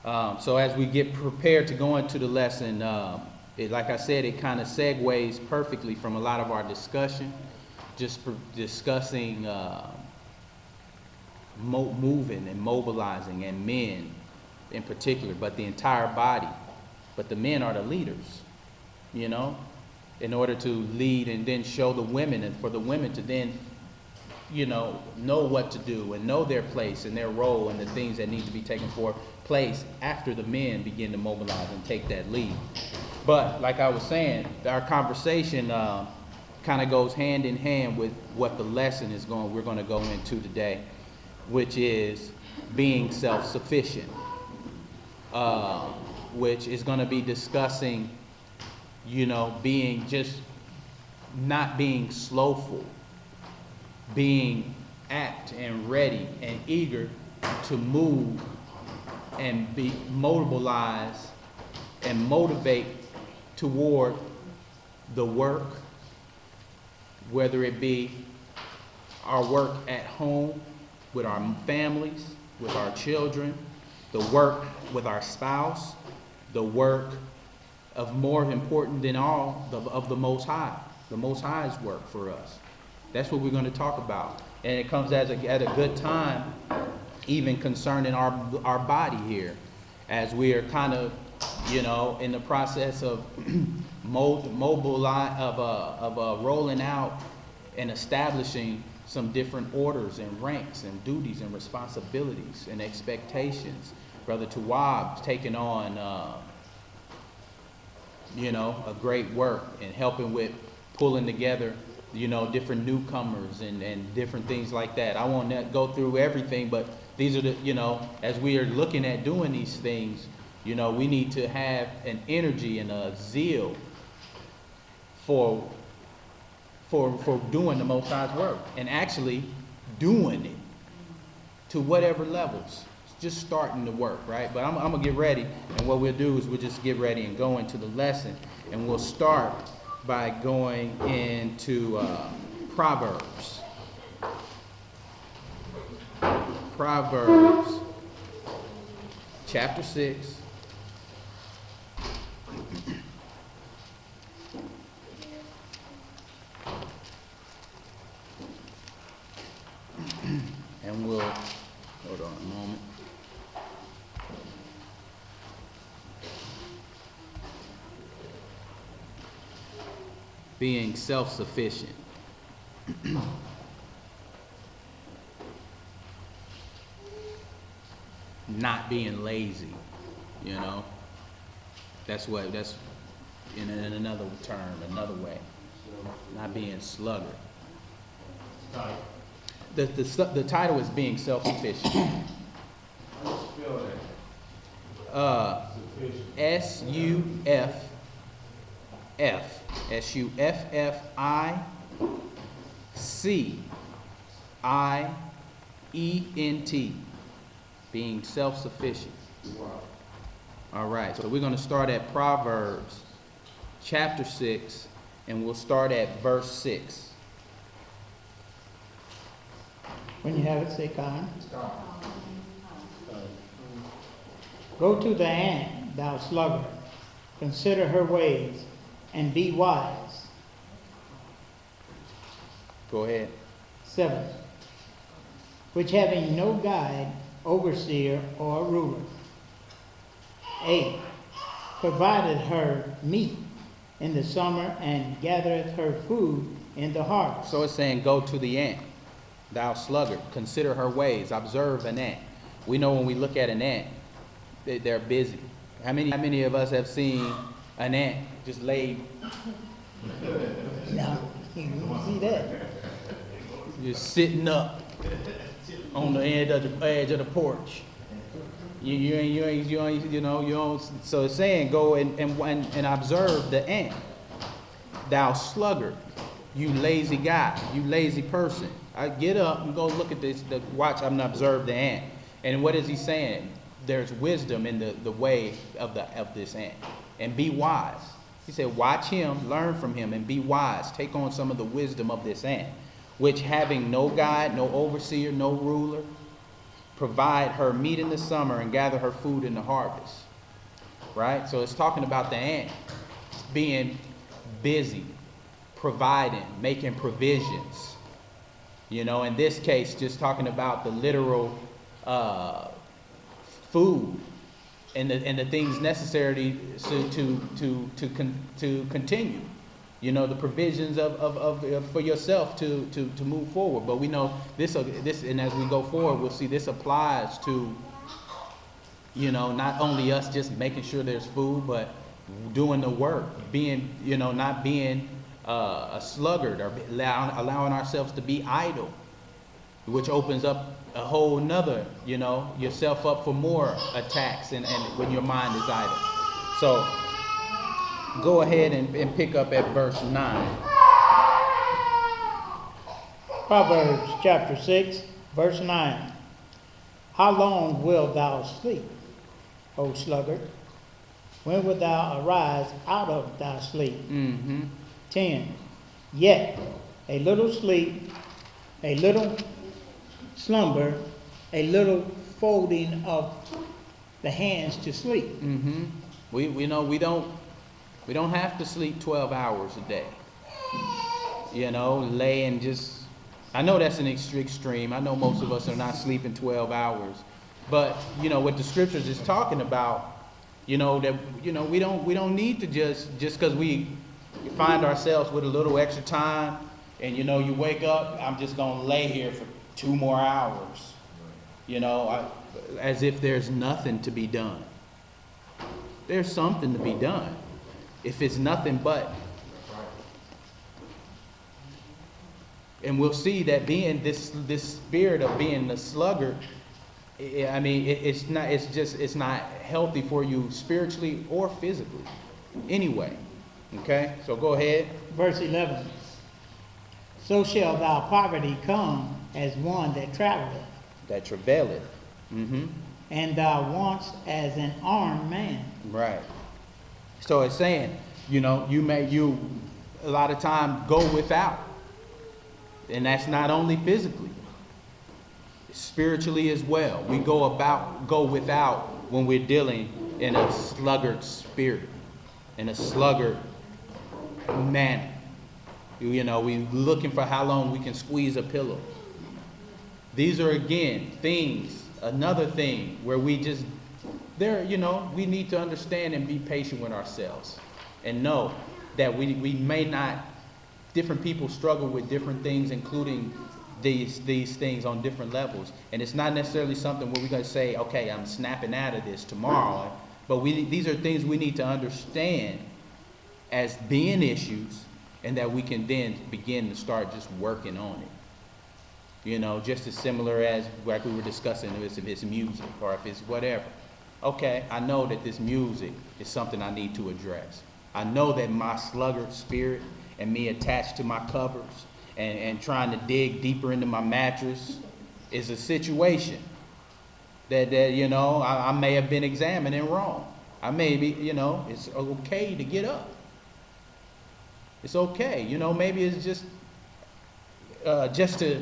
So as we get prepared to go into the lesson, like I said, it kind of segues perfectly from a lot of our discussion, just discussing moving and mobilizing, and men in particular, but the entire body. But the men are the leaders, in order to lead and then show the women, and for the women to then, know what to do and know their place and their role and the things that need to be taken for place after the men begin to mobilize and take that lead. But like I was saying, our conversation kind of goes hand in hand with what the lesson we're going to go into today, which is being self-sufficient, which is going to be discussing, being just not being slothful, being apt and ready and eager to move and be mobilized and motivate toward the work, whether it be our work at home with our families, with our children, the work with our spouse, the work of more important than all of the Most High. The Most High's work for us. That's what we're going to talk about. And it comes at a good time, even concerning our body here, as we are kind of, in the process of rolling out and establishing some different orders and ranks and duties and responsibilities and expectations. Brother Tawab taking on, a great work and helping with pulling together, different newcomers and different things like that. I won't go through everything, but these are the, as we are looking at doing these things, we need to have an energy and a zeal for doing the Most High's work and actually doing it to whatever levels. Just starting the work, right? But I'm going to get ready, and what we'll do is we'll just get ready and go into the lesson, and we'll start by going into Proverbs. Proverbs chapter 6. And we'll, hold on a moment. Being self-sufficient. Not being lazy, That's in another term, another way. Not being sluggard. The title is being self-sufficient. SUFFICIENT. Being self-sufficient. All right, so we're going to start at Proverbs chapter 6, and we'll start at verse 6. When you have it, say Khan. Go to the ant, thou sluggard, consider her ways, and be wise. Go ahead. 7. Which having no guide, overseer, or ruler. 8. Provided her meat in the summer, and gathereth her food in the harvest. So it's saying, go to the ant, thou sluggard, consider her ways, observe an ant. We know when we look at an ant, they're busy. How many of us have seen an ant just laid? No, you don't see that. Just sitting up on the edge of the porch. You ain't. So it's saying, go and observe the ant, thou sluggard, you lazy guy, you lazy person. I get up and go look at this. Watch, I'm gonna observe the ant. And what is he saying? There's wisdom in the way of this ant, and be wise. He said, watch him, learn from him, and be wise. Take on some of the wisdom of this ant, which having no guide, no overseer, no ruler, provide her meat in the summer and gather her food in the harvest. Right? So it's talking about the ant being busy, providing, making provisions. You know, in this case, just talking about the literal food and the things necessary to continue. You know, the provisions of for yourself to move forward. But we know this, and as we go forward, we'll see this applies to, you know, not only us just making sure there's food, but doing the work, being, you know, not being a sluggard, or allowing ourselves to be idle, which opens up a whole nother, you know, yourself up for more attacks and when your mind is idle. So go ahead and pick up at verse 9. Proverbs chapter 6, verse 9. How long wilt thou sleep, O sluggard? When wilt thou arise out of thy sleep? 10. Yet a little sleep, a little slumber, a little folding of the hands to sleep. We know we don't have to sleep 12 hours a day. You know, lay and just, I know that's an extreme. I know most of us are not sleeping 12 hours. But, you know, what the scriptures is talking about, you know, that, you know, we don't need to just because we find ourselves with a little extra time and, you know, you wake up, I'm just going to lay here for 2 more hours. You know, as if there's nothing to be done. There's something to be done. If it's nothing but. And we'll see that being this spirit of being the sluggard, I mean, it's not healthy for you spiritually or physically. Anyway, okay, so go ahead. Verse 11. So shall thy poverty come as one that traveleth. That travaileth. And thou wants as an armed man. Right. So it's saying, you know, you a lot of time go without. And that's not only physically, spiritually as well. We go without when we're dealing in a sluggard spirit, in a sluggard manner. You know, we're looking for how long we can squeeze a pillow. These are, again, things, another thing where we need to understand and be patient with ourselves and know that we may not, different people struggle with different things, including these things on different levels. And it's not necessarily something where we're going to say, okay, I'm snapping out of this tomorrow. But these are things we need to understand as being issues, and that we can then begin to start just working on it. You know, just as similar as like we were discussing, if it's music or if it's whatever. Okay, I know that this music is something I need to address. I know that my sluggard spirit and me attached to my covers and trying to dig deeper into my mattress is a situation that you know, I may have been examining wrong. I may be, you know, it's okay to get up. It's okay. You know, maybe it's just to,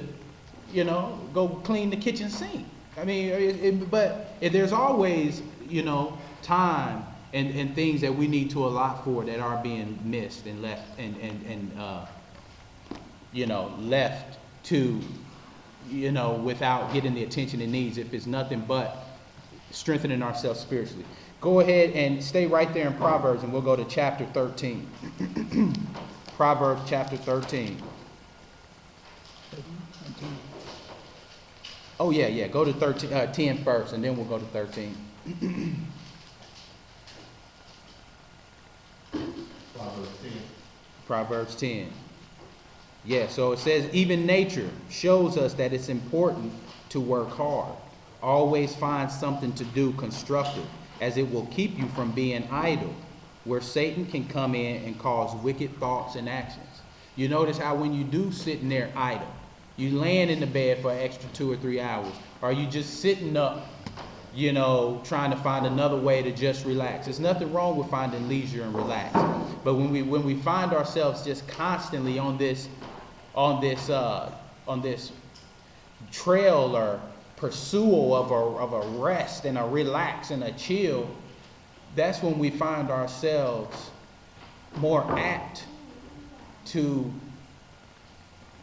you know, go clean the kitchen sink. I mean, but there's always, you know, time and things that we need to allot for that are being missed and left left to, you know, without getting the attention it needs, if it's nothing but strengthening ourselves spiritually. Go ahead and stay right there in Proverbs, and we'll go to chapter 13. Proverbs chapter 13. Oh, yeah. Go to 10 first, and then we'll go to 13. Proverbs 10. Yeah, so it says, even nature shows us that it's important to work hard. Always find something to do constructive, as it will keep you from being idle, where Satan can come in and cause wicked thoughts and actions. You notice how when you do sitting there idle, you laying in the bed for an extra 2 or 3 hours, or you just sitting up, you know, trying to find another way to just relax. There's nothing wrong with finding leisure and relax. But when we find ourselves just constantly on this trail pursuit of a rest and a relax and a chill, that's when we find ourselves more apt to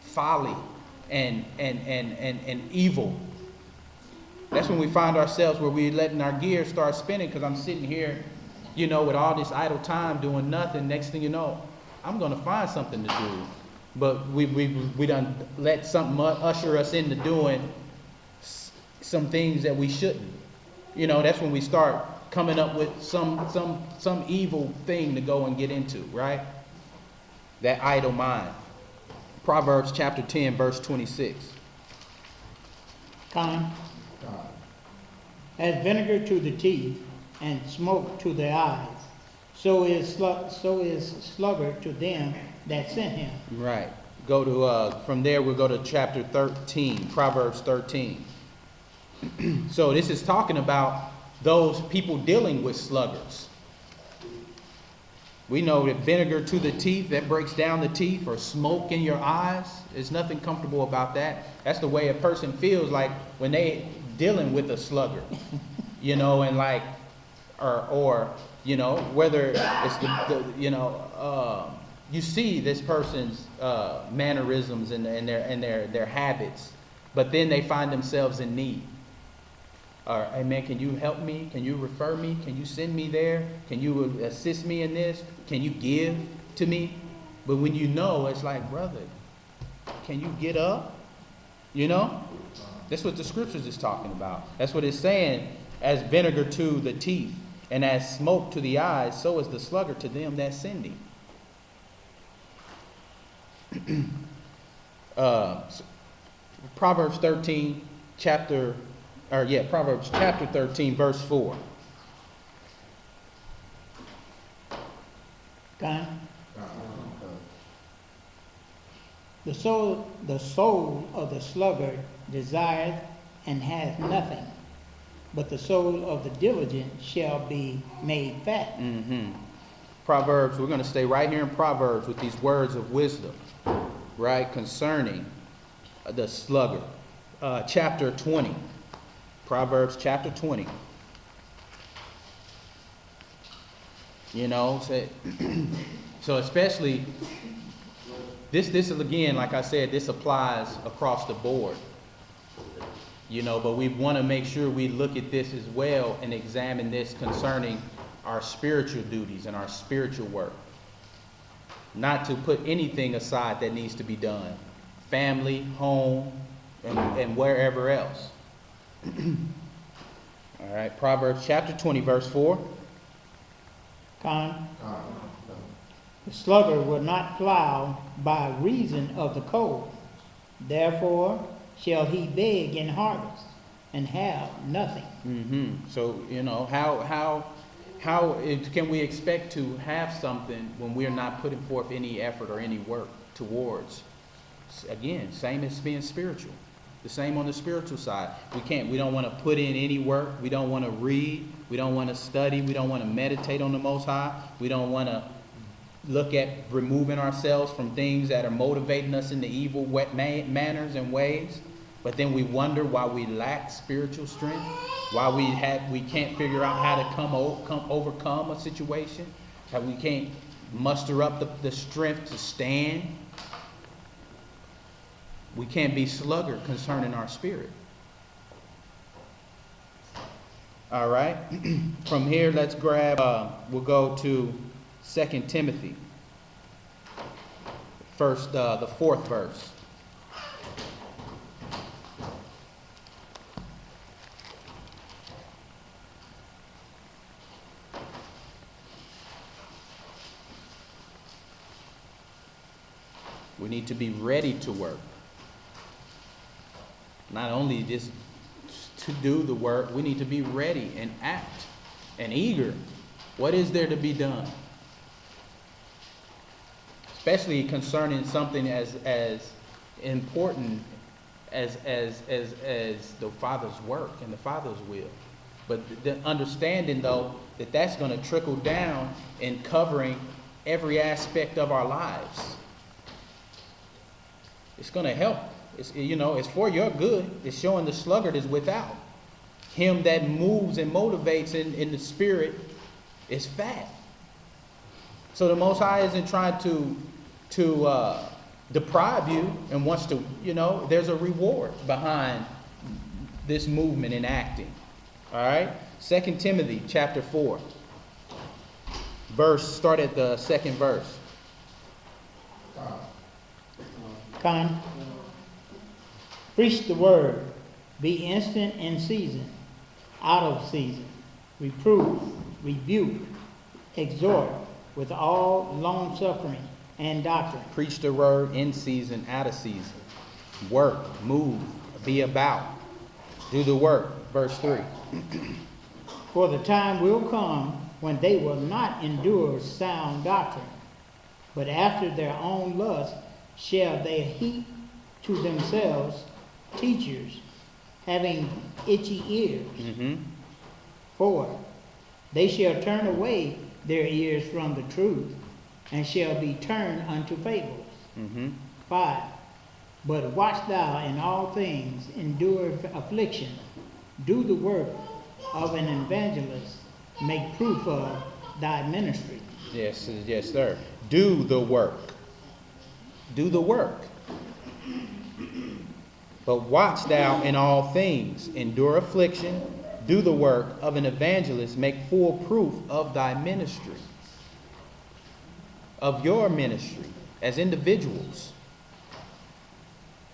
folly and evil. That's when we find ourselves where we're letting our gears start spinning, because I'm sitting here, with all this idle time doing nothing. Next thing you know, I'm going to find something to do. But we done let something usher us into doing some things that we shouldn't. That's when we start coming up with some evil thing to go and get into, right? That idle mind. Proverbs chapter 10, verse 26. Con. As vinegar to the teeth and smoke to the eyes, so is sluggard to them that sent him. Right. Go to from there we'll go to chapter 13, Proverbs 13. So this is talking about those people dealing with sluggards. We know that vinegar to the teeth, that breaks down the teeth, or smoke in your eyes. There's nothing comfortable about that. That's the way a person feels like when they dealing with a sluggard, and like, or whether it's you see this person's mannerisms and their habits, but then they find themselves in need. Hey man, can you help me? Can you refer me? Can you send me there? Can you assist me in this? Can you give to me? But when it's like, brother, can you get up? That's what the scriptures is talking about. That's what it's saying. As vinegar to the teeth and as smoke to the eyes, so is the sluggard to them that send him. Proverbs chapter 13, verse 4. Con. The soul of the sluggard desireth and hath nothing, but the soul of the diligent shall be made fat. Mm-hmm. Proverbs, we're going to stay right here in Proverbs with these words of wisdom, right, concerning the sluggard. Chapter 20. Proverbs chapter 20. So especially this is, again, like I said, this applies across the board. But we want to make sure we look at this as well and examine this concerning our spiritual duties and our spiritual work. Not to put anything aside that needs to be done. Family, home, and wherever else. All right, Proverbs chapter 20, verse 4. Con. The sluggard will not plow by reason of the cold. Therefore shall he beg in harvest and have nothing. Mm-hmm. So, how can we expect to have something when we're not putting forth any effort or any work towards? Again, same as being spiritual. The same on the spiritual side. We don't want to put in any work. We don't want to read. We don't want to study. We don't want to meditate on the Most High. We don't want to look at removing ourselves from things that are motivating us into evil manners and ways. But then we wonder why we lack spiritual strength, why we can't figure out how to overcome a situation, how we can't muster up the strength to stand. We can't be sluggard concerning our spirit. All right. From here, let's grab, we'll go to 2 Timothy. First, the 4th verse. We need to be ready to work. Not only just to do the work, we need to be ready and apt and eager. What is there to be done? Especially concerning something as important as the Father's work and the Father's will. But the understanding, though, that that's going to trickle down in covering every aspect of our lives. It's going to help It's for your good. It's showing the sluggard is without. Him that moves and motivates in the spirit is fat. So the Most High isn't trying to deprive you and wants to, there's a reward behind this movement and acting. All right? 2 Timothy chapter 4. Start at the second verse. Con. Preach the word. Be instant in season, out of season. Reprove, rebuke, exhort with all long suffering and doctrine. Preach the word in season, out of season. Work, move, be about. Do the work. Verse 3. For the time will come when they will not endure sound doctrine, but after their own lust shall they heap to themselves teachers, having itchy ears. Mm-hmm. 4. They shall turn away their ears from the truth, and shall be turned unto fables. Mm-hmm. 5. But watch thou in all things, endure affliction, do the work of an evangelist, make proof of thy ministry. Yes, sir. Do the work. Do the work. But watch thou in all things, endure affliction, do the work of an evangelist, make full proof of thy ministry, of your ministry as individuals.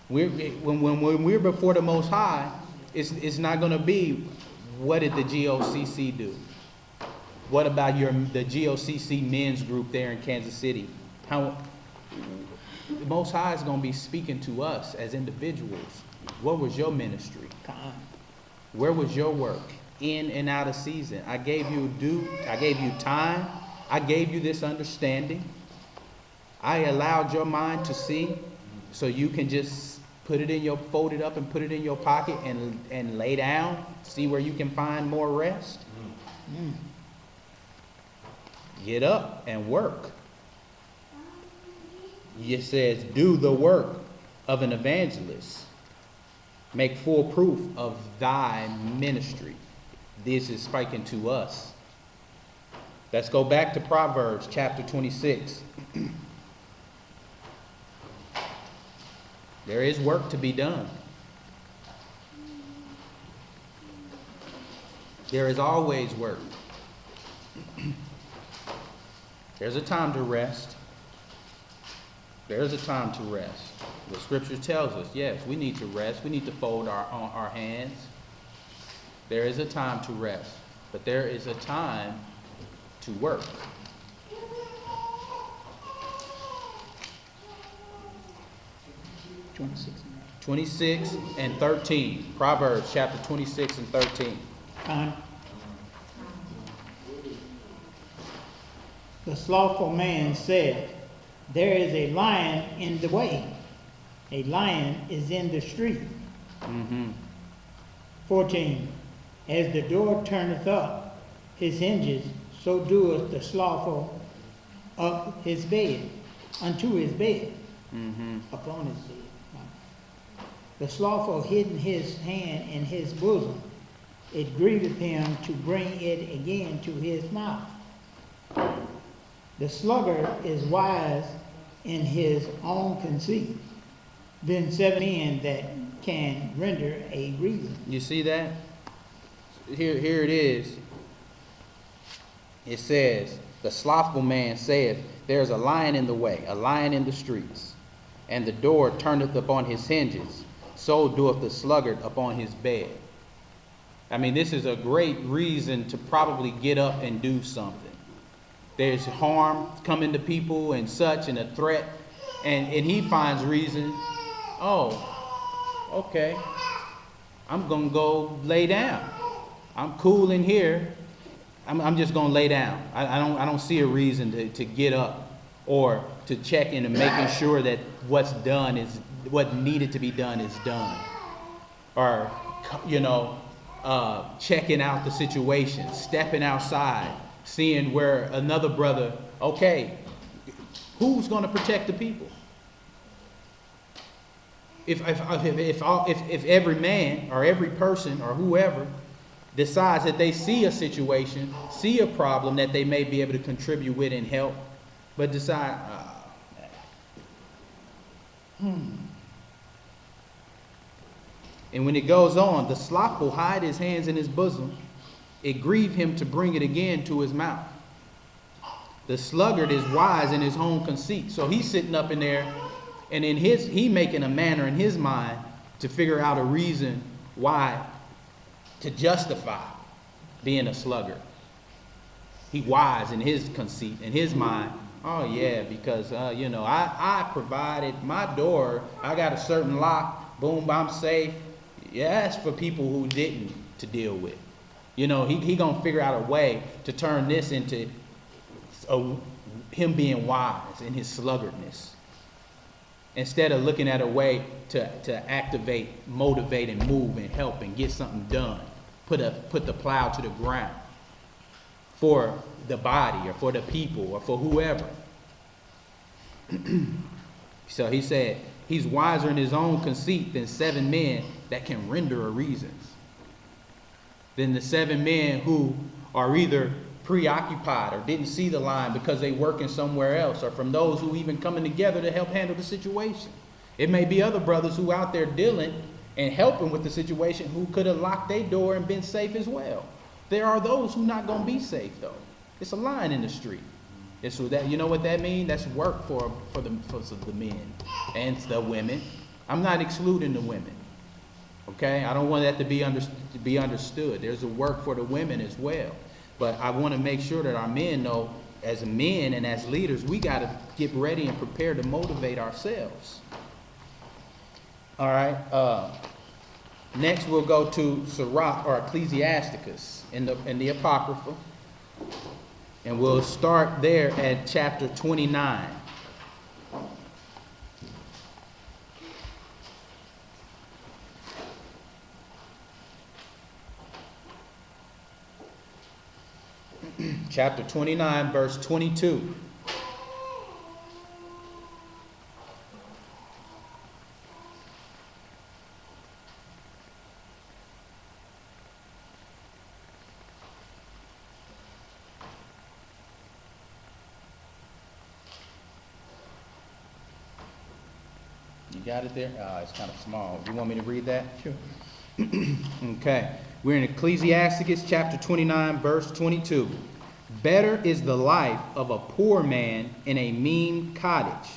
When we're before the Most High, it's not going to be, what did the GOCC do? What about the GOCC men's group there in Kansas City? The Most High is going to be speaking to us as individuals. What was your ministry? Where was your work? In and out of season. I gave you time. I gave you this understanding. I allowed your mind to see, so you can just fold it up and put it in your pocket and lay down, see where you can find more rest. Get up and work. It says, do the work of an evangelist. Make full proof of thy ministry. This is speaking to us. Let's go back to Proverbs chapter 26. There is work to be done. There is always work. There's a time to rest. There's a time to rest. The scripture tells us, yes, we need to rest. We need to fold our hands. There is a time to rest, but there is a time to work. Twenty-six. 26 and 13. Proverbs chapter 26 and 13. The slothful man said, there is a lion in the way. A lion is in the street. 14. As the door turneth up his hinges, so doeth the slothful up his bed, unto his bed, upon his bed. The slothful hidden his hand in his bosom. It grieveth him to bring it again to his mouth. The sluggard is wise in his own conceit. Then 7 men that can render a reason. You see that? Here it is. It says, the slothful man saith, there's a lion in the way, a lion in the streets, and the door turneth upon his hinges, so doeth the sluggard upon his bed. I mean, this is a great reason to probably get up and do something. There's harm coming to people and such, and a threat, and he finds reason. Oh, okay, I'm gonna go lay down. I'm cool in here. I'm just gonna lay down. I don't see a reason to get up or to check in and making sure that what's done is what needed to be done is done, or checking out the situation, stepping outside, seeing where another brother. Okay, who's gonna protect the people? if every man or every person or whoever decides that they see a situation, see a problem that they may be able to contribute with and help, but decide, And when it goes on, the slothful hide his hands in his bosom. It grieved him to bring it again to his mouth. The sluggard is wise in his own conceit. So he's sitting up in there, and he making a manner in his mind to figure out a reason why to justify being a sluggard. He wise in his conceit, in his mind. Oh yeah, because I provided my door. I got a certain lock. Boom, I'm safe. Yeah, that's for people who didn't to deal with. He gonna figure out a way to turn this into him being wise in his sluggardness, instead of looking at a way to activate, motivate, and move and help and get something done. Put the plow to the ground for the body or for the people or for whoever. So he said he's wiser in his own conceit than 7 men that can render a reasons. Than the 7 men who are either preoccupied or didn't see the line because they working somewhere else, or from those who even coming together to help handle the situation. It may be other brothers who out there dealing and helping with the situation who could have locked their door and been safe as well. There are those who not going to be safe though. It's a line in the street. It's that, you know what that means? That's work for the men and the women. I'm not excluding the women. Okay, I don't want that to be understood. There's a work for the women as well. But I want to make sure that our men know, as men and as leaders, we got to get ready and prepare to motivate ourselves. All right. Next, we'll go to Sirach or Ecclesiasticus in the Apocrypha, and we'll start there at chapter 29. Chapter 29, verse 22. You got it there? It's kind of small. Do you want me to read that? Sure. Okay. We're in Ecclesiasticus chapter 29, verse 22. Better is the life of a poor man in a mean cottage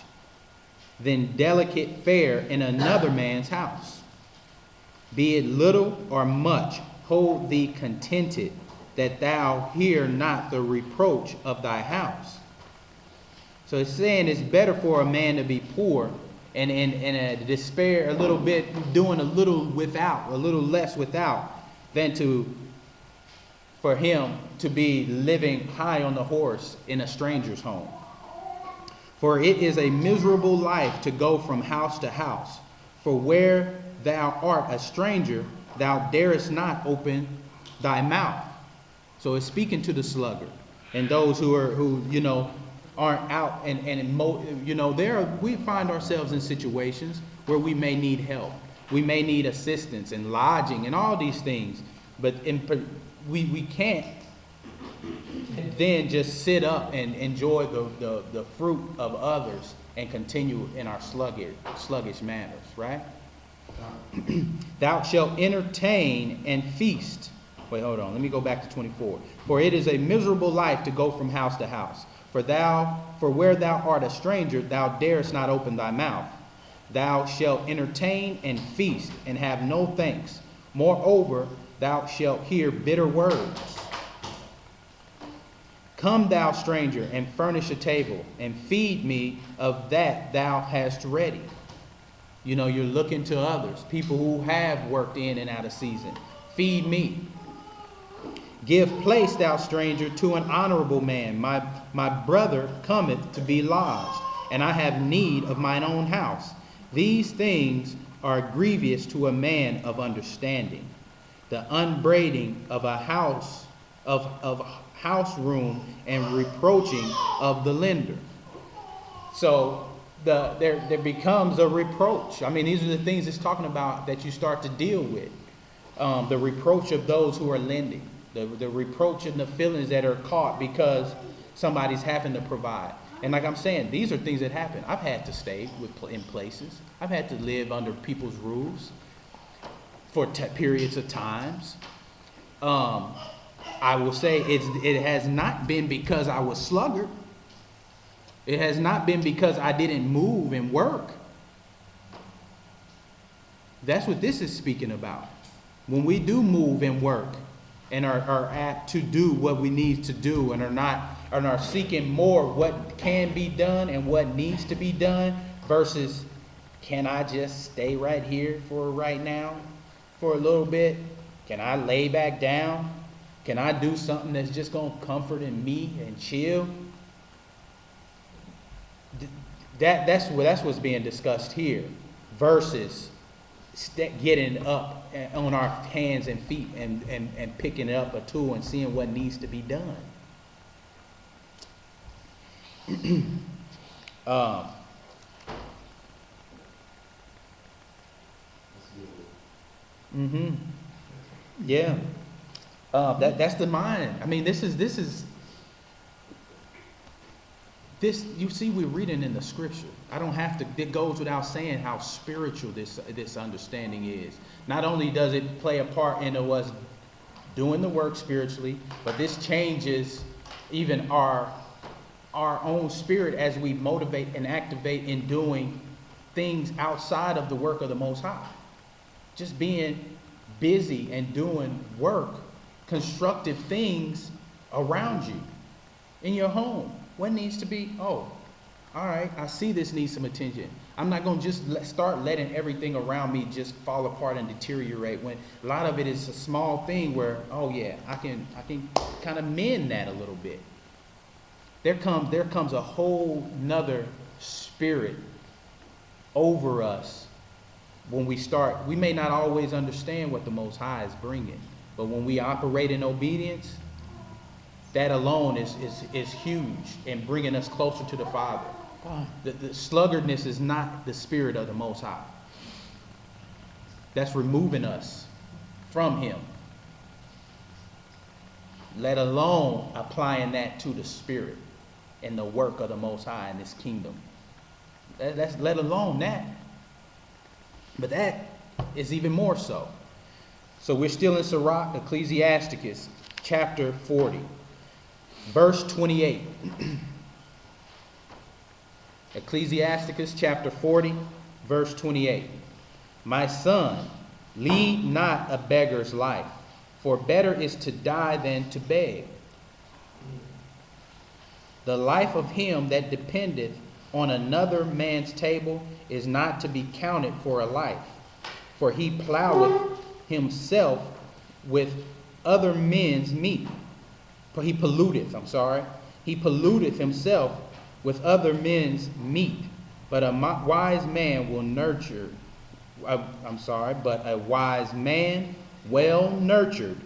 than delicate fare in another man's house. Be it little or much, hold thee contented, that thou hear not the reproach of thy house. So it's saying it's better for a man to be poor and a despair a little bit, doing a little without, a little less without, than for him to be living high on the horse in a stranger's home. For it is a miserable life to go from house to house. For where thou art a stranger, thou darest not open thy mouth. So it's speaking to the sluggard and those who aren't out we find ourselves in situations where we may need help. We may need assistance and lodging and all these things, but we can't then just sit up and enjoy the fruit of others and continue in our sluggish manners, right? Thou shalt entertain and feast. Wait, hold on. Let me go back to 24. For it is a miserable life to go from house to house. For where thou art a stranger, thou darest not open thy mouth. Thou shalt entertain and feast, and have no thanks. Moreover, thou shalt hear bitter words. Come, thou stranger, and furnish a table, and feed me of that thou hast ready. You're looking to others, people who have worked in and out of season. Feed me. Give place, thou stranger, to an honorable man. My brother cometh to be lodged, and I have need of mine own house. These things are grievous to a man of understanding. The unbraiding of a house, of house room, and reproaching of the lender. So there becomes a reproach. I mean, these are the things it's talking about that you start to deal with. The reproach of those who are lending, the reproach and the feelings that are caught because somebody's having to provide. And like I'm saying, these are things that happen. I've had to stay in places. I've had to live under people's rules for periods of times. I will say it has not been because I was sluggard. It has not been because I didn't move and work. That's what this is speaking about. When we do move and work and are apt to do what we need to do and are seeking more what can be done and what needs to be done versus can I just stay right here for right now for a little bit? Can I lay back down? Can I do something that's just going to comfort in me and chill? That's what's being discussed here versus getting up on our hands and feet and picking up a tool and seeing what needs to be done. Yeah. That's the mind. I mean, this you see, we're reading in the scripture. I don't have to, it goes without saying how spiritual this understanding is. Not only does it play a part in us doing the work spiritually, but this changes even our own spirit as we motivate and activate in doing things outside of the work of the Most High. Just being busy and doing work, constructive things around you, in your home. What needs to be, all right, I see this needs some attention. I'm not going to just start letting everything around me just fall apart and deteriorate when a lot of it is a small thing where, I can kind of mend that a little bit. There comes a whole nother spirit over us when we start. We may not always understand what the Most High is bringing, but when we operate in obedience, that alone is huge in bringing us closer to the Father. The sluggardness is not the spirit of the Most High. That's removing us from Him. Let alone applying that to the Spirit and the work of the Most High in this kingdom. That's let alone that. But that is even more so. So we're still in Sirach, Ecclesiasticus, chapter 40. Verse 28. Ecclesiasticus chapter 40, verse 28. My son, lead not a beggar's life, for better is to die than to beg. The life of him that dependeth on another man's table is not to be counted for a life, for he ploweth himself with other men's meat. For he polluteth himself with other men's meat. But a wise man will nurture, but a wise man, well nurtured,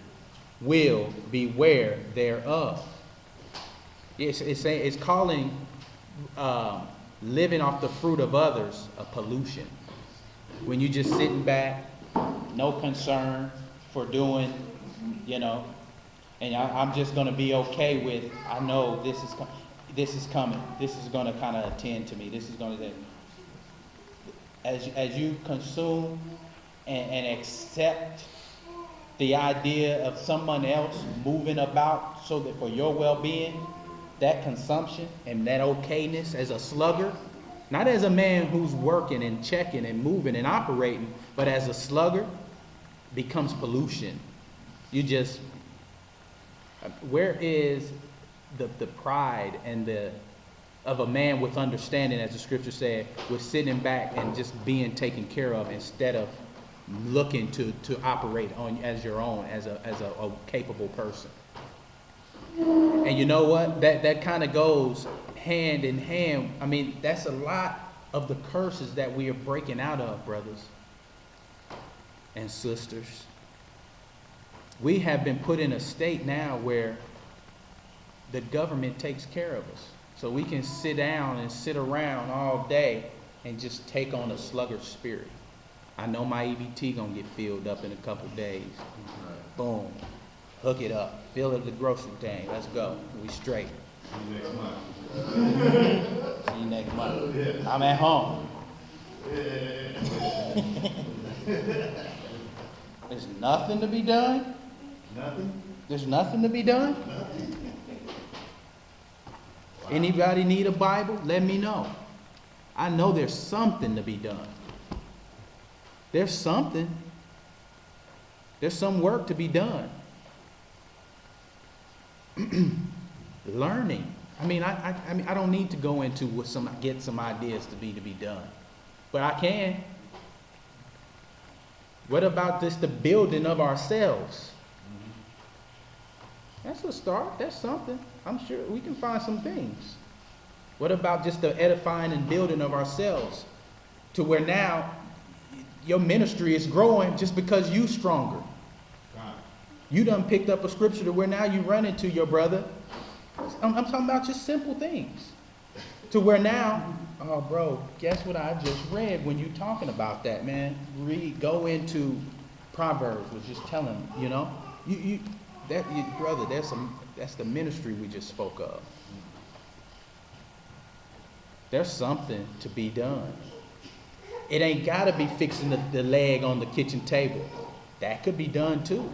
will beware thereof. It's calling living off the fruit of others a pollution. When you just sitting back, no concern for doing, and I'm just going to be okay with, I know this is coming. This is going to kind of attend to me. This is going to, as you consume and accept the idea of someone else moving about so that for your well-being, that consumption and that okayness as a sluggard, not as a man who's working and checking and moving and operating, but as a sluggard, becomes pollution. Where is the pride and of a man with understanding, as the scripture said, with sitting back and just being taken care of instead of looking to operate on as your own, as a capable person? And you know what? That kind of goes hand in hand. I mean, that's a lot of the curses that we are breaking out of, brothers and sisters. We have been put in a state now where the government takes care of us. So we can sit down and sit around all day and just take on a sluggard spirit. I know my EBT gonna get filled up in a couple days. Boom. Hook it up. Fill up the grocery tank. Let's go. We straight. See you next month. See you next month. I'm at home. There's nothing to be done. Nothing? There's nothing to be done. Anybody need a Bible? Let me know. I know there's something to be done. There's something. There's some work to be done. Learning. I mean, I don't need to go into get some ideas to be done, but I can. What about just the building of ourselves? That's a start. That's something. I'm sure we can find some things. What about just the edifying and building of ourselves to where now your ministry is growing just because you stronger. You done picked up a scripture to where now you run into your brother. I'm talking about just simple things. To where now, oh bro, guess what I just read when you talking about that, man? Go into Proverbs, was just telling, you know, brother, that's the ministry we just spoke of. There's something to be done. It ain't gotta be fixing the leg on the kitchen table. That could be done too.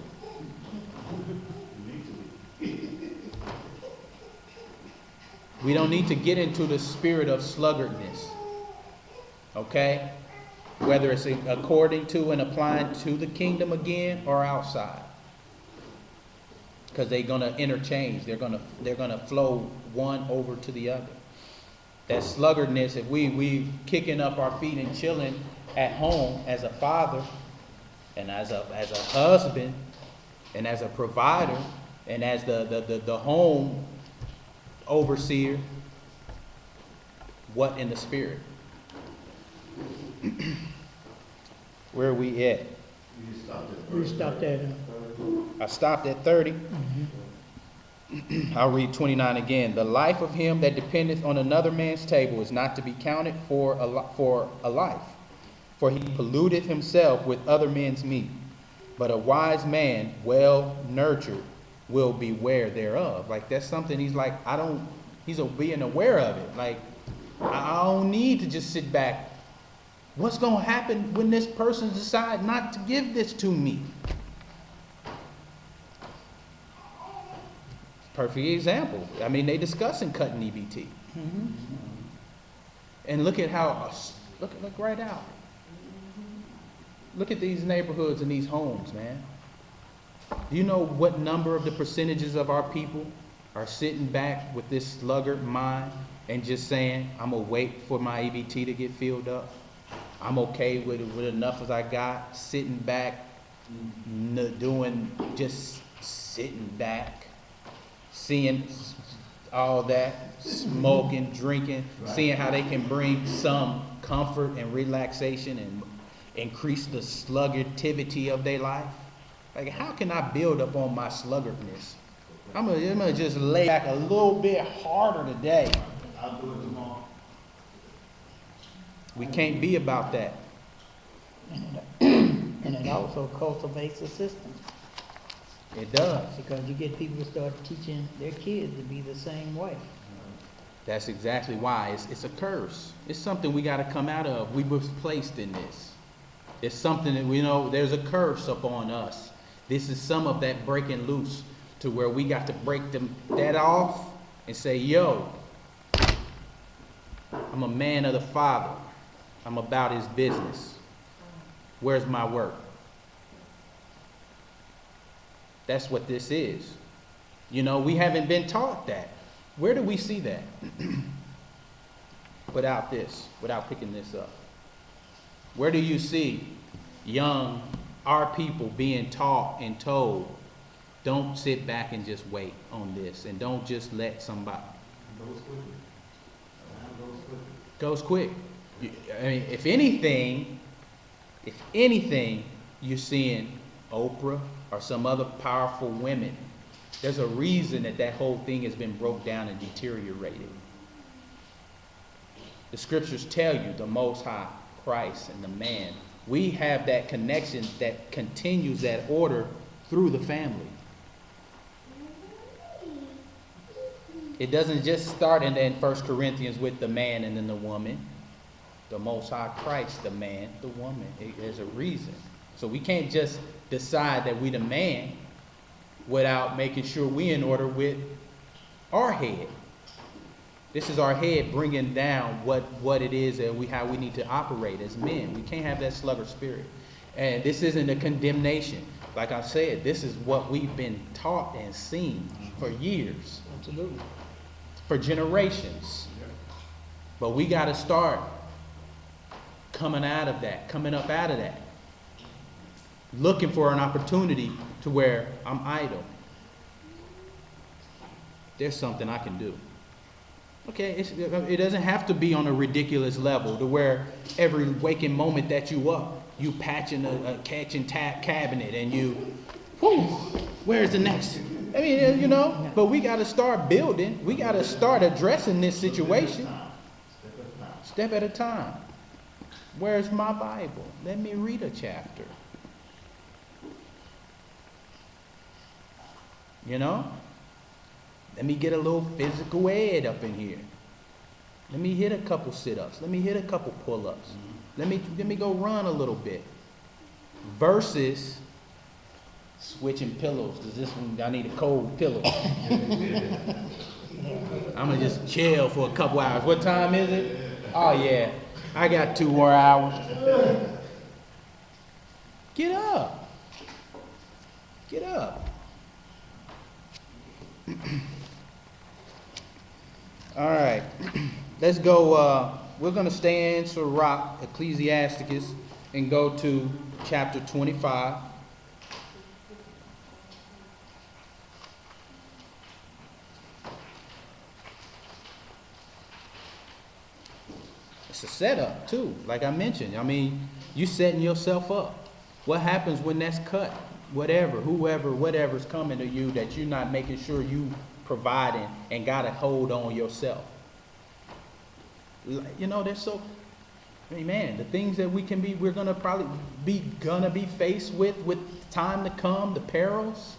We don't need to get into the spirit of sluggardness. Okay? Whether it's according to and applying to the kingdom again or outside. Because they're gonna interchange. They're gonna flow one over to the other. That sluggardness, if we kicking up our feet and chilling at home as a father and as a husband and as a provider and as the home overseer, what in the spirit? Where are we at? We stopped at I stopped at 30. I'll read 29 again. The life of him that dependeth on another man's table is not to be counted for a life, for he polluteth himself with other men's meat. But a wise man, well nurtured, will beware thereof. Like that's something he's like, he's being aware of it. Like, I don't need to just sit back. What's going to happen when this person decides not to give this to me? Perfect example. I mean, they discussing cutting EBT. Mm-hmm. And look at how, look right out. Look at these neighborhoods and these homes, man. Do you know what number of the percentages of our people are sitting back with this sluggard mind and just saying, I'm going to wait for my EBT to get filled up. I'm okay with enough as I got, sitting back, just sitting back, seeing all that, smoking, drinking, seeing how they can bring some comfort and relaxation and increase the sluggardivity of their life. Like, how can I build up on my sluggardness? I'm gonna just lay back a little bit harder today. I'll do it tomorrow. We can't be about that. And it also cultivates a system. It does. Because you get people to start teaching their kids to be the same way. That's exactly why. It's a curse. It's something we got to come out of. We were placed in this. It's something that we know there's a curse upon us. This is some of that breaking loose to where we got to break that off and say, yo, I'm a man of the Father. I'm about his business. Where's my work? That's what this is. You know, we haven't been taught that. Where do we see that? Without picking this up. Where do you see our people being taught and told, don't sit back and just wait on this, and don't just let somebody. Goes quick. I mean, if anything, you're seeing Oprah or some other powerful women. There's a reason that whole thing has been broke down and deteriorated. The scriptures tell you the Most High, Christ, and the man. We have that connection that continues that order through the family. It doesn't just start in 1 Corinthians with the man and then the woman. The Most High Christ, the man, the woman. There's a reason. So we can't just decide that we the man without making sure we in order with our head. This is our head bringing down what it is that how we need to operate as men. We can't have that sluggard spirit. And this isn't a condemnation. Like I said, this is what we've been taught and seen for years. Absolutely. For generations. But we got to start coming up out of that. Looking for an opportunity to where I'm idle. There's something I can do. Okay, it doesn't have to be on a ridiculous level to where every waking moment that you up, you patching a catch and tap cabinet and you, where's the next? I mean, but we got to start building. We got to start addressing this situation. Step at a time. Where's my Bible? Let me read a chapter. Let me get a little physical ed up in here. Let me hit a couple sit-ups. Let me hit a couple pull-ups. Let me go run a little bit. Versus switching pillows. Does this one, I need a cold pillow. I'm going to just chill for a couple hours. What time is it? Oh, yeah. I got 2 more hours. Get up. Get up. All right. Let's go. We're going to stay in Sirach, Ecclesiasticus, and go to chapter 25. It's a setup too, like I mentioned. I mean, you setting yourself up. What happens when that's cut? Whatever's coming to you that you're not making sure you providing and got to hold on yourself. There's so, man, the things that we're going to probably be faced with time to come, the perils.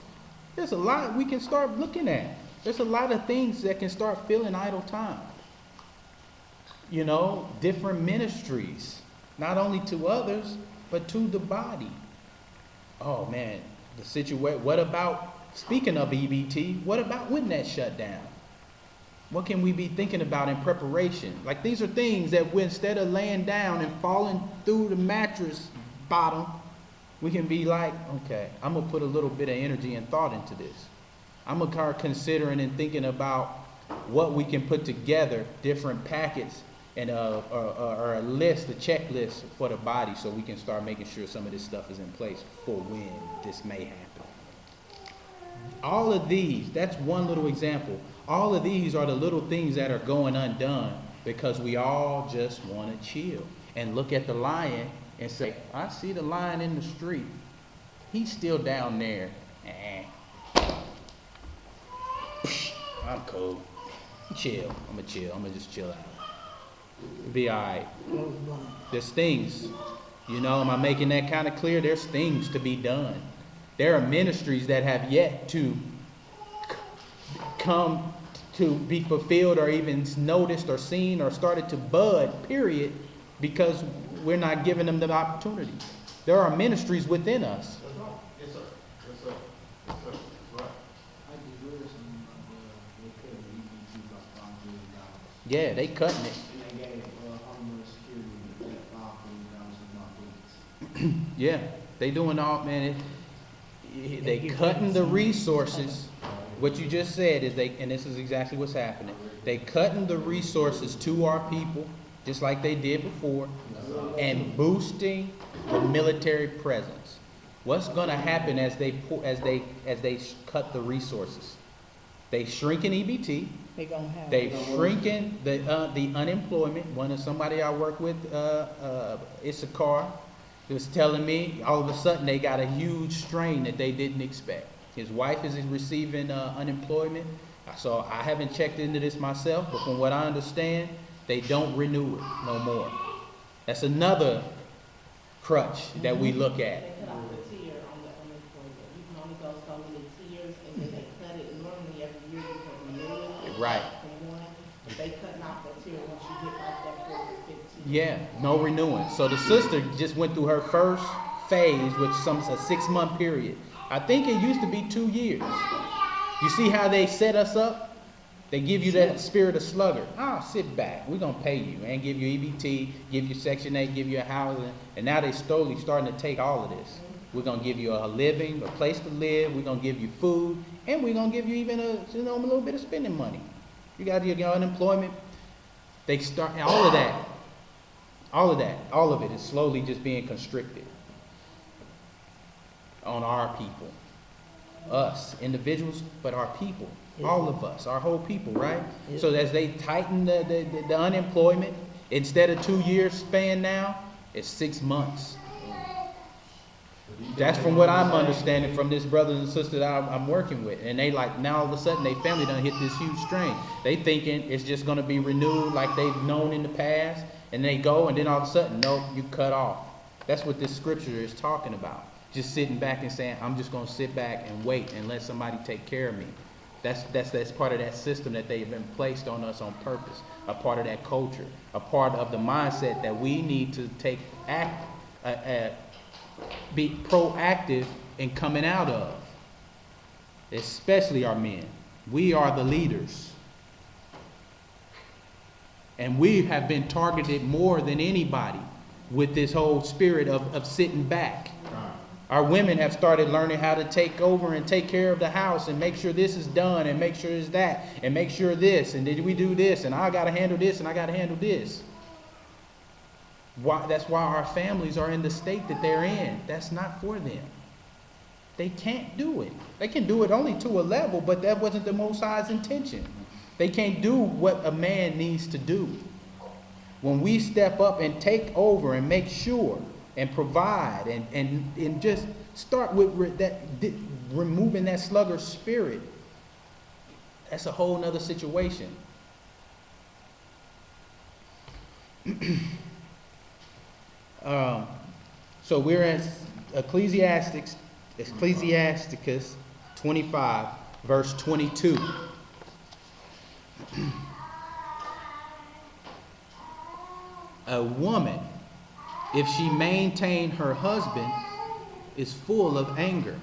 There's a lot we can start looking at. There's a lot of things that can start filling idle time. Different ministries, not only to others, but to the body. Oh man, the situation. What about, speaking of EBT, what about when that shut down? What can we be thinking about in preparation? Like, these are things that instead of laying down and falling through the mattress bottom, we can be like, okay, I'm going to put a little bit of energy and thought into this. I'm going to start considering and thinking about what we can put together, different packets, and or a list, a checklist for the body, so we can start making sure some of this stuff is in place for when this may happen. All of these, that's one little example. All of these are the little things that are going undone because we all just want to chill and look at the lion and say, I see the lion in the street. He's still down there. I'm cool. Chill. I'm going to chill. I'm going to just chill out. Be all right. There's things, am I making that kind of clear? There's things to be done. There are ministries that have yet to come to be fulfilled or even noticed or seen or started to bud, period, because we're not giving them the opportunity. There are ministries within us. That's right. Yes, sir. Yes, sir. Yes, sir. That's right. I just read some they cut the EBT by $5 million. Yeah, they cutting it. And they gave Homeland Security $5 million in my bullets. Yeah, they doing all, man. They cutting the resources. What you just said is and this is exactly what's happening. They cutting the resources to our people, just like they did before, and boosting the military presence. What's going to happen as they cut the resources? They shrinking EBT. They shrinking the unemployment. Somebody I work with, Issachar, was telling me all of a sudden they got a huge strain that they didn't expect. His wife is receiving unemployment. So I haven't checked into this myself, but from what I understand, they don't renew it no more. That's another crutch that we look at. They cut off the tier on the unemployment. You can only go so many tiers, and then they cut it normally every year you can renew it. Right. From one, but they cutting off that tier once you hit like that 4 or 15. Yeah, no renewing. So the sister just went through her first phase, which is a 6-month period. I think it used to be 2 years. You see how they set us up? They give you that spirit of sluggard. Sit back. We're going to pay you and give you EBT, give you Section 8, give you a housing. And now they slowly starting to take all of this. We're going to give you a living, a place to live. We're going to give you food. And we're going to give you even a little bit of spending money. You got your unemployment. They start, all of it is slowly just being constricted on our people. Us, individuals, but our people. All of us, our whole people, right? Yeah. So as they tighten the unemployment, instead of 2 years span now, it's 6 months. That's from what I'm understanding from this brothers and sisters that I'm working with. And they like, now all of a sudden, they family done hit this huge strain. They thinking it's just going to be renewed like they've known in the past. And they go, and then all of a sudden, nope, you cut off. That's what this scripture is talking about. Just sitting back and saying, I'm just going to sit back and wait and let somebody take care of me. That's part of that system that they've been placed on us on purpose, a part of that culture, a part of the mindset that we need to be proactive in coming out of, especially our men. We are the leaders. And we have been targeted more than anybody with this whole spirit of sitting back. Our women have started learning how to take over and take care of the house and make sure this is done and make sure it's that and make sure this and did we do this and I got to handle this and I got to handle this. That's why our families are in the state that they're in. That's not for them. They can't do it. They can do it only to a level, but that wasn't the Most High's intention. They can't do what a man needs to do. When we step up and take over and make sure and provide and just start with removing that sluggard spirit, that's a whole nother situation. So we're in Ecclesiasticus 25, verse 22. A woman, if she maintain her husband, is full of anger,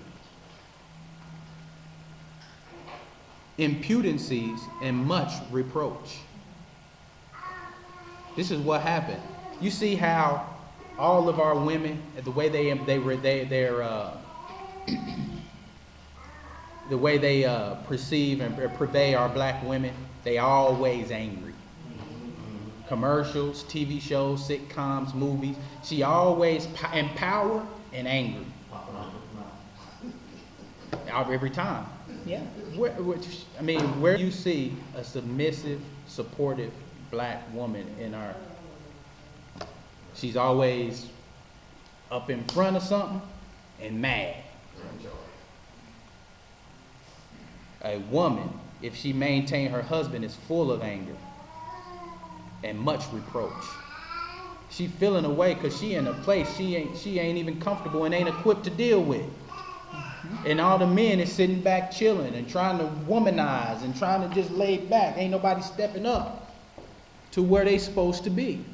impudencies, and much reproach. This is what happened. You see how all of our women, the way they perceive and purvey our black women, they always angry. Commercials, TV shows, sitcoms, movies. She always in power and angry. Every time. Yeah. Where do you see a submissive, supportive black woman in our? She's always up in front of something and mad. A woman, if she maintain her husband, is full of anger and much reproach. She feeling away because she in a place she ain't even comfortable and ain't equipped to deal with. And all the men is sitting back chilling and trying to womanize and trying to just lay back. Ain't nobody stepping up to where they supposed to be.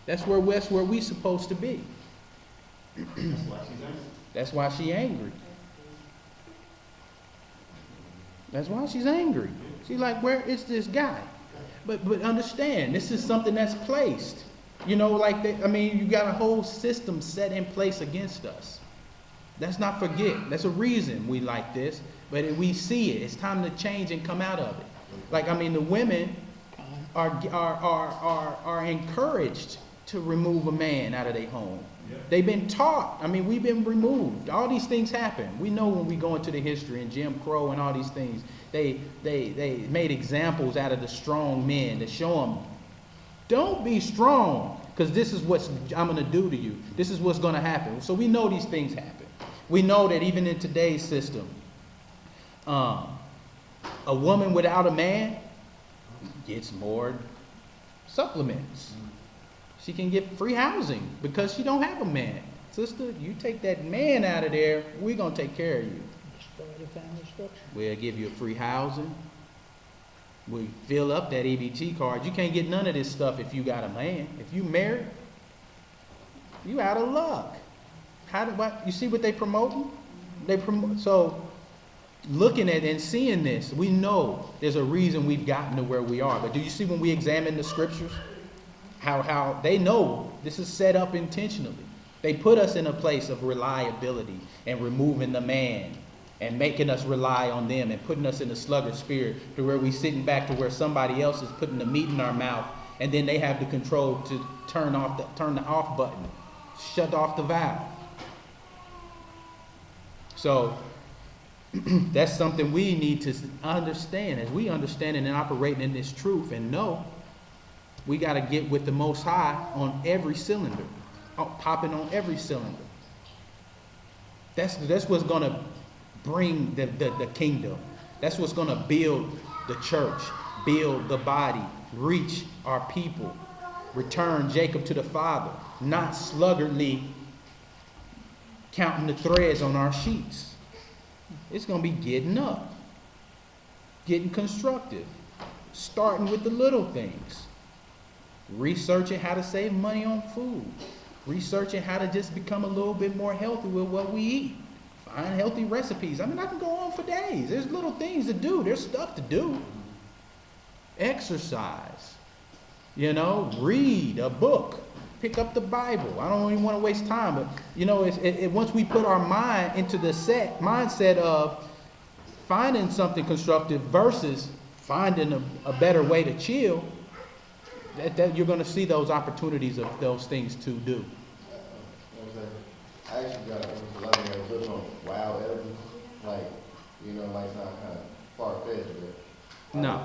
That's where we supposed to be. That's why she's angry. That's why she's angry. She's like, where is this guy? But understand, this is something that's placed. You know, you got a whole system set in place against us. Let's not forget. That's a reason we like this, but we see it. It's time to change and come out of it. The women are encouraged to remove a man out of their home. Yeah. They've been taught. We've been removed. All these things happen. We know when we go into the history and Jim Crow and all these things, they made examples out of the strong men to show them, don't be strong, because this is what I'm going to do to you. This is what's going to happen. So we know these things happen. We know that even in today's system, a woman without a man gets more supplements. She can get free housing because she don't have a man. Sister, you take that man out of there, we're going to take care of you. Destroy the family structure. We'll give you a free housing. We fill up that EBT card. You can't get none of this stuff if you got a man. If you married, you out of luck. You see what they promoting? So looking at and seeing this, we know there's a reason we've gotten to where we are. But do you see when we examine the scriptures, how they know this is set up intentionally? They put us in a place of reliability and removing the man and making us rely on them and putting us in a sluggard spirit to where we sitting back to where somebody else is putting the meat in our mouth, and then they have the control to turn the off button, shut off the valve. So that's something we need to understand. As we understand and operating in this truth and know, we got to get with the Most High on every cylinder, popping on every cylinder. That's what's going to bring the kingdom. That's what's going to build the church, build the body, reach our people, return Jacob to the Father, not sluggardly counting the threads on our sheets. It's going to be getting up, getting constructive, starting with the little things, researching how to save money on food, researching how to just become a little bit more healthy with what we eat, find healthy recipes. I mean, I can go on for days. There's little things to do. There's stuff to do. Exercise, read a book. Pick up the Bible. I don't even want to waste time, but once we put our mind into the mindset of finding something constructive versus finding a better way to chill, that you're going to see those opportunities of those things to do. I actually got a lot of book on wild edibles, like sound kind of far-fetched, but No.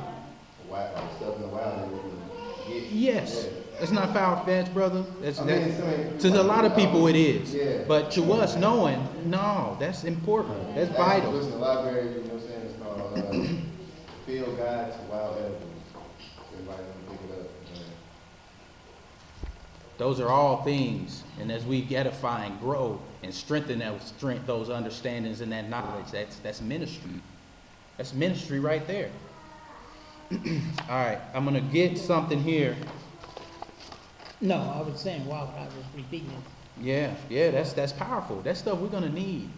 Like stuff in the wild that we can get. Yes. Yeah. It's not foul-fetched, brother. To a like, lot of people it is. Yeah. But to us knowing, no, that's important. That's vital. Listen to the library, you know what I'm saying? It's called Field Guide to Wild Edibles. Everybody can pick it up. Those are all things. And as we edify and grow and strengthen those understandings and that knowledge, that's ministry. That's ministry right there. All right, I'm going to get something here. No, I was saying, wow, I was repeating it. Yeah, that's powerful. That's stuff we're going to need.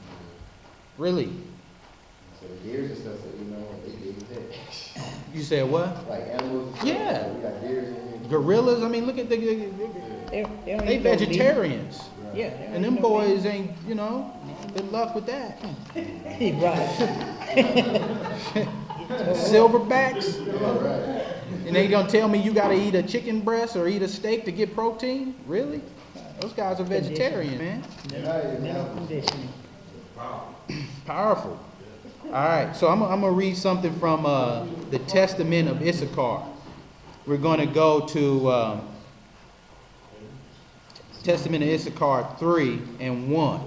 Really. So the deers and stuff that they give that. You said what? Like animals and stuff. Yeah. We got deers in here. Gorillas, I mean, look at They they vegetarians. Yeah. And them boys ain't, good luck with that. Right. Silverbacks. Right. And they gonna tell me you gotta eat a chicken breast or eat a steak to get protein? Really? Those guys are vegetarian, man. Mental conditioning. Powerful. All right, so I'm gonna read something from the Testament of Issachar. We're gonna go to Testament of Issachar 3:1.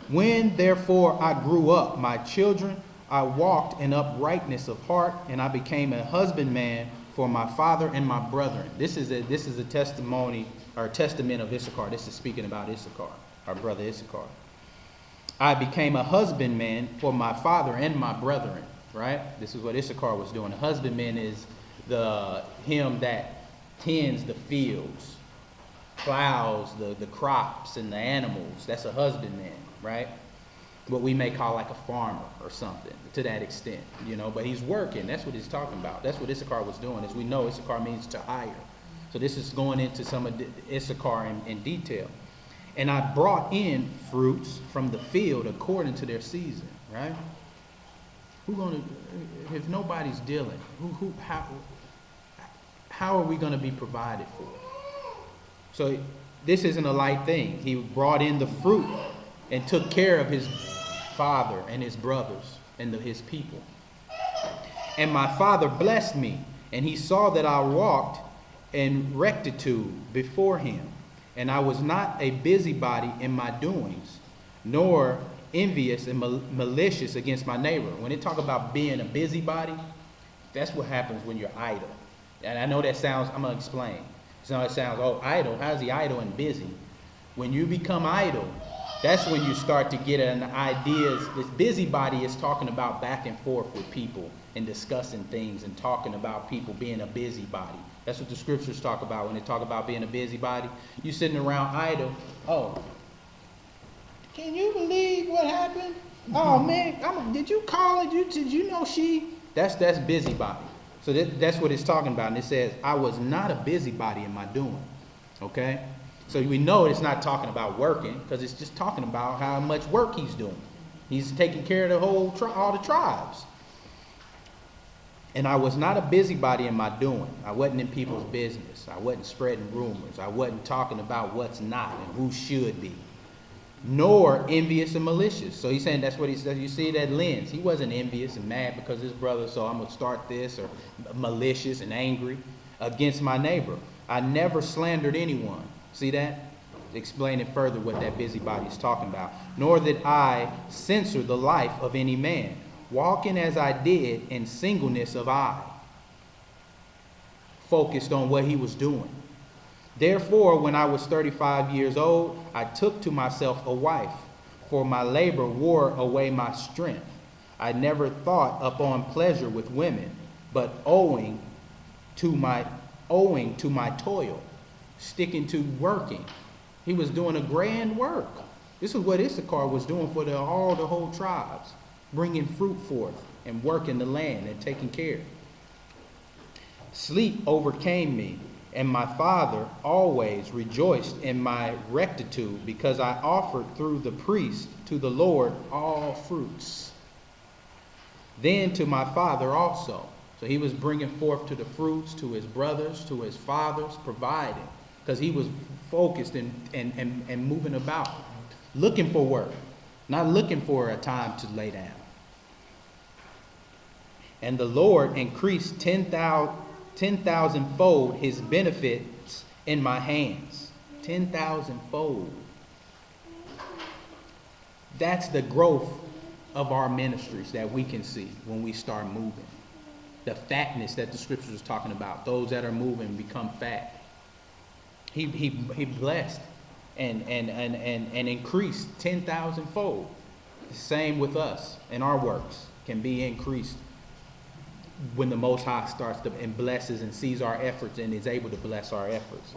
When therefore I grew up, my children, I walked in uprightness of heart, and I became a husbandman for my father and my brethren. This is a testimony or testament of Issachar. This is speaking about Issachar, our brother Issachar. I became a husbandman for my father and my brethren. Right? This is what Issachar was doing. A husbandman is him that tends the fields, plows the crops and the animals. That's a husbandman, right? What we may call like a farmer or something to that extent, but he's working. That's what he's talking about. That's what Issachar was doing. As we know, Issachar means to hire. So this is going into some of Issachar in detail. And I brought in fruits from the field according to their season, right? If nobody's dealing, how are we going to be provided for? So this isn't a light thing. He brought in the fruit and took care of his father and his brothers and his people. And my father blessed me, and he saw that I walked in rectitude before him, and I was not a busybody in my doings, nor envious and malicious against my neighbor. When they talk about being a busybody, that's what happens when you're idle. And I know that sounds, I'm going to explain. So it sounds, oh, idle. How's he idle and busy? When you become idle, that's when you start to get an ideas. This busybody is talking about back and forth with people and discussing things and talking about people being a busybody. That's what the scriptures talk about when they talk about being a busybody. You sitting around idle. Oh, can you believe what happened? Oh man, did you call it? Did you know she? That's busybody. So that's what it's talking about. And it says, I was not a busybody in my doing. Okay? So we know it's not talking about working, because it's just talking about how much work he's doing. He's taking care of the whole all the tribes. And I was not a busybody in my doing. I wasn't in people's business. I wasn't spreading rumors. I wasn't talking about what's not and who should be. Nor envious and malicious. So he's saying that's what he says. You see that lens. He wasn't envious and mad because his brother, so I'm going to start this, or malicious and angry against my neighbor. I never slandered anyone. See that? Explaining further what that busybody is talking about. Nor did I censor the life of any man, walking as I did in singleness of eye, focused on what he was doing. Therefore, when I was 35 years old, I took to myself a wife, for my labor wore away my strength. I never thought upon pleasure with women, but owing to my toil, sticking to working. He was doing a grand work. This is what Issachar was doing for the whole tribes, bringing fruit forth and working the land and taking care. Sleep overcame me, and my father always rejoiced in my rectitude, because I offered through the priest to the Lord all fruits. Then to my father also. So he was bringing forth to the fruits, to his brothers, to his fathers, providing, because he was focused and moving about, looking for work, not looking for a time to lay down. And the Lord increased 10,000-fold his benefits in my hands. 10,000-fold. That's the growth of our ministries that we can see when we start moving. The fatness that the scriptures is talking about. Those that are moving become fat. He blessed and increased 10,000-fold. The same with us, and our works can be increased when the Most High starts to and blesses and sees our efforts and is able to bless our efforts.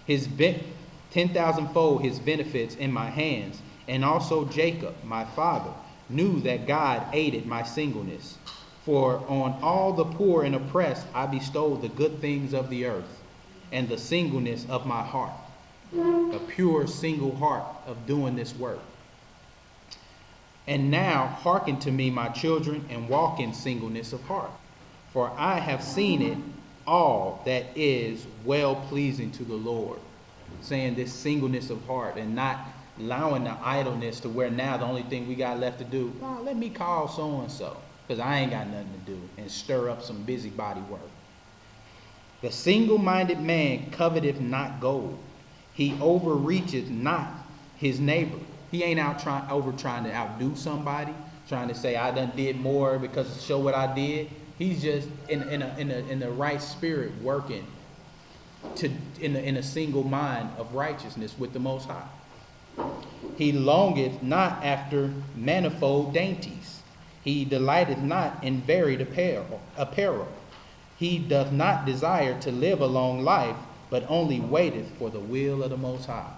10,000-fold his benefits in my hands, and also Jacob, my father, knew that God aided my singleness. For on all the poor and oppressed I bestowed the good things of the earth, and the singleness of my heart, a pure single heart of doing this work. And now hearken to me, my children, and walk in singleness of heart. For I have seen it all that is well pleasing to the Lord. Saying this singleness of heart and not allowing the idleness to where now the only thing we got left to do, oh, let me call so-and-so, because I ain't got nothing to do, and stir up some busybody work. The single-minded man coveteth not gold. He overreacheth not his neighbor. He ain't trying to outdo somebody, trying to say I done did more because to show what I did. He's just in the right spirit, working in a single mind of righteousness with the Most High. He longeth not after manifold dainties. He delighteth not in varied apparel. He doth not desire to live a long life, but only waiteth for the will of the Most High.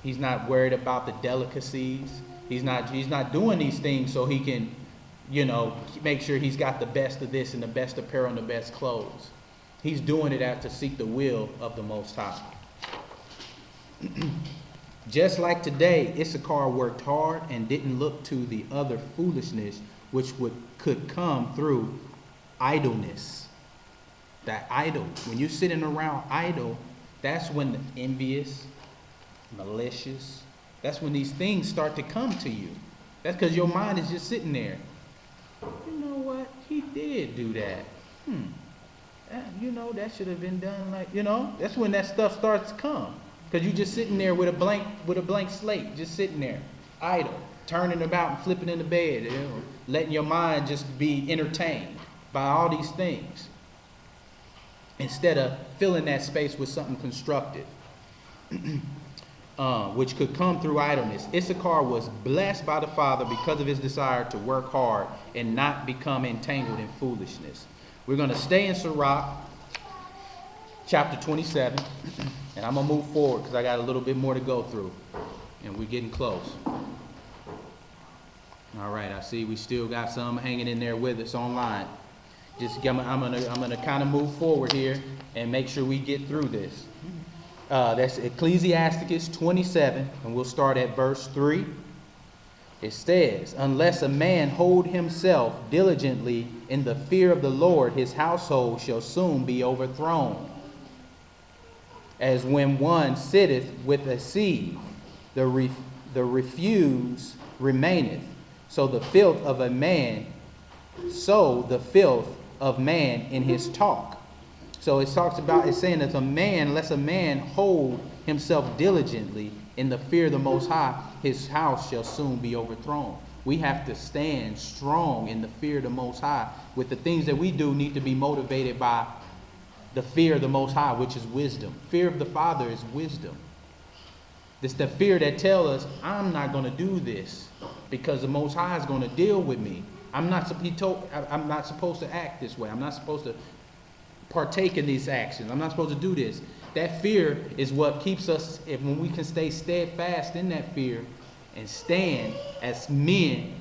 He's not worried about the delicacies. He's not doing these things so he can, make sure he's got the best of this and the best apparel and the best clothes. He's doing it to seek the will of the Most High. Just like today, Issachar worked hard and didn't look to the other foolishness which could come through idleness. That idle, when you're sitting around idle, that's when the envious, malicious, that's when these things start to come to you. That's because your mind is just sitting there. You know what? He did do that. That should have been done that's when that stuff starts to come. Because you're just sitting there with a blank slate, just sitting there, idle, turning about and flipping in the bed, letting your mind just be entertained by all these things. instead of filling that space with something constructive, which could come through idleness. Issachar was blessed by the Father because of his desire to work hard and not become entangled in foolishness. We're going to stay in Sirach, chapter 27, and I'm going to move forward because I got a little bit more to go through, and we're getting close. All right, I see we still got some hanging in there with us online. I'm gonna kind of move forward here and make sure we get through this. That's Ecclesiasticus 27, and we'll start at verse 3. It says, "Unless a man hold himself diligently in the fear of the Lord, his household shall soon be overthrown. As when one sitteth with a sieve, the refuse remaineth. So the filth of man in his talk." So it's saying that unless a man hold himself diligently in the fear of the Most High, his house shall soon be overthrown. We have to stand strong in the fear of the Most High. With the things that we do need to be motivated by the fear of the Most High, which is wisdom. Fear of the Father is wisdom. It's the fear that tells us, I'm not going to do this because the Most High is going to deal with me. I'm not supposed to act this way. I'm not supposed to partake in these actions. I'm not supposed to do this. That fear is what keeps us, when we can stay steadfast in that fear and stand as men,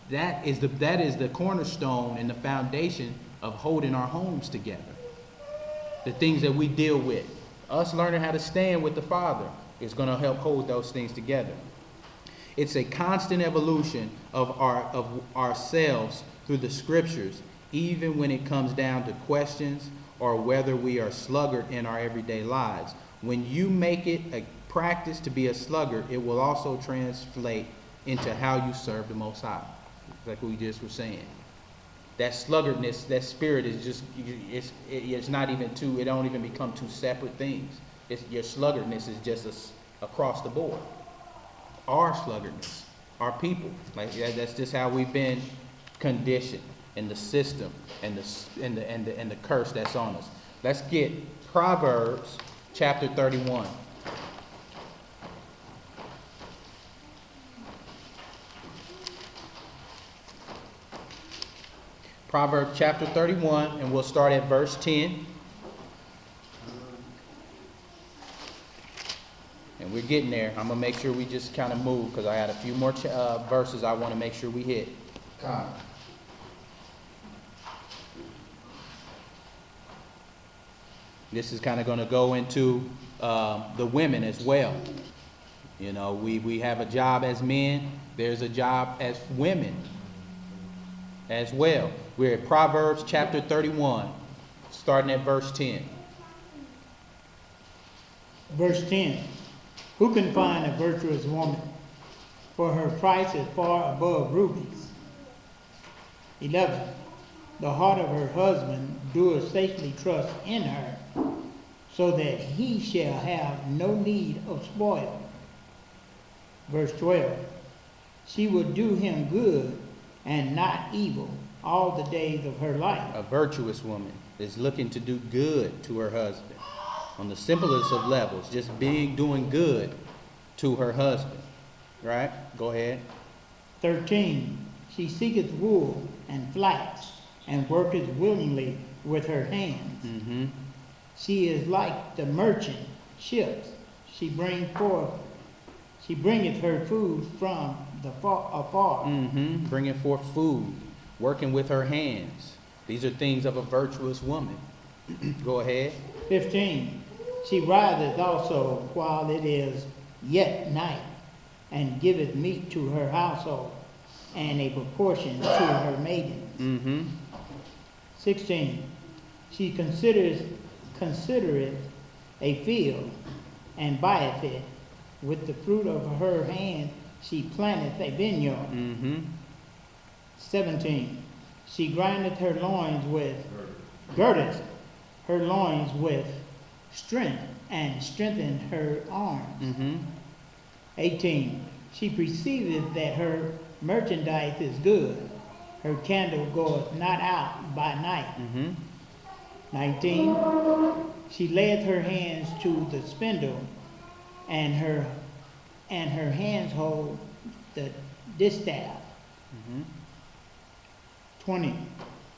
that is the cornerstone and the foundation of holding our homes together. The things that we deal with. Us learning how to stand with the Father is going to help hold those things together. It's a constant evolution of ourselves through the scriptures, even when it comes down to questions or whether we are sluggard in our everyday lives. When you make it a practice to be a sluggard, it will also translate into how you serve the Most High, like we just were saying. That sluggardness, that spirit is just, it's not even two, it don't even become two separate things. Your sluggardness is just across the board. Our sluggardness, our people, like that's just how we've been conditioned in the system and the curse that's on us. Let's get Proverbs chapter 31. Proverbs chapter 31, and we'll start at verse 10. And we're getting there. I'm going to make sure we just kind of move because I had a few more verses I want to make sure we hit. This is kind of going to go into the women as well. You know, we have a job as men. There's a job as women as well. We're at Proverbs chapter 31, starting at verse 10. Verse 10. Who can find a virtuous woman? For her price is far above rubies. 11. The heart of her husband doeth safely trust in her, so that he shall have no need of spoil. Verse 12. She will do him good and not evil all the days of her life. A virtuous woman is looking to do good to her husband. On the simplest of levels, just doing good to her husband. Right? Go ahead. 13. She seeketh wool and flax, and worketh willingly with her hands. Mm-hmm. She is like the merchant ships. She bringeth her food from afar. Mm-hmm. Bringing forth food, working with her hands. These are things of a virtuous woman. Go ahead. 15. She riseth also while it is yet night, and giveth meat to her household, and a proportion to her maidens. Mm-hmm. 16. She considereth a field, and buyeth it. With the fruit of her hand she planteth a vineyard. Mm-hmm. 17. She girdeth her loins with strength, and strengthened her arms. Mm-hmm. 18. She perceiveth that her merchandise is good. Her candle goeth not out by night. Mm-hmm. 19, she layeth her hands to the spindle, and her hands hold the distaff. Mhm. 20,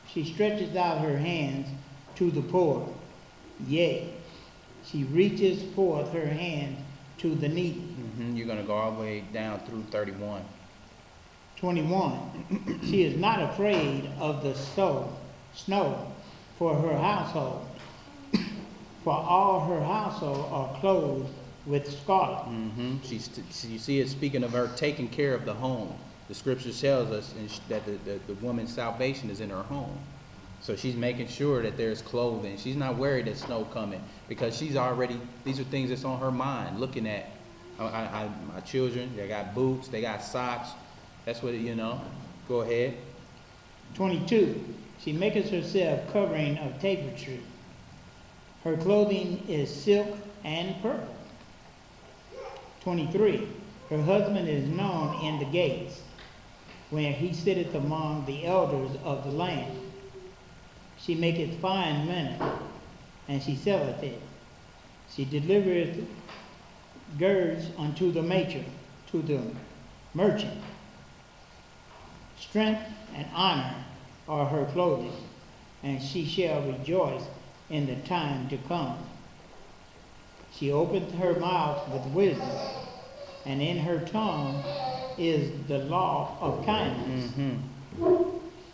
she stretches out her hands to the poor. Yea, she reaches forth her hand to the needy. You're gonna go all the way down through 31. 21, she is not afraid of the snow for her household, for all her household are clothed with scarlet. You see it speaking of her taking care of the home. The scripture tells us that the woman's salvation is in her home. So she's making sure that there's clothing. She's not worried that snow coming, because she's already, these are things that's on her mind, looking at my children. They got boots, they got socks. That's what, go ahead. 22, she maketh herself covering of tapestry. Her clothing is silk and purple. 23, her husband is known in the gates, when he sitteth among the elders of the land. She maketh fine linen, and she selleth it. She delivereth girds unto the merchant. Strength and honor are her clothing, and she shall rejoice in the time to come. She openeth her mouth with wisdom, and in her tongue is the law of kindness.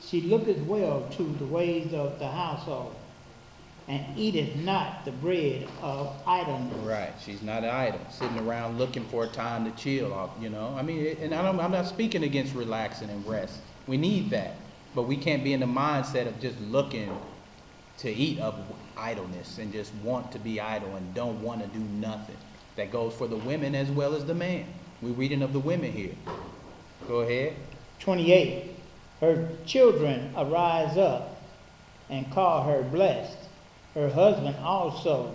She looketh well to the ways of the household, and eateth not the bread of idleness. Right, she's not idle, sitting around looking for a time to chill, I mean, and I'm not speaking against relaxing and rest. We need that, but we can't be in the mindset of just looking to eat of idleness and just want to be idle and don't want to do nothing. That goes for the women as well as the man. We're reading of the women here. Go ahead. 28, her children arise up and call her blessed, her husband also,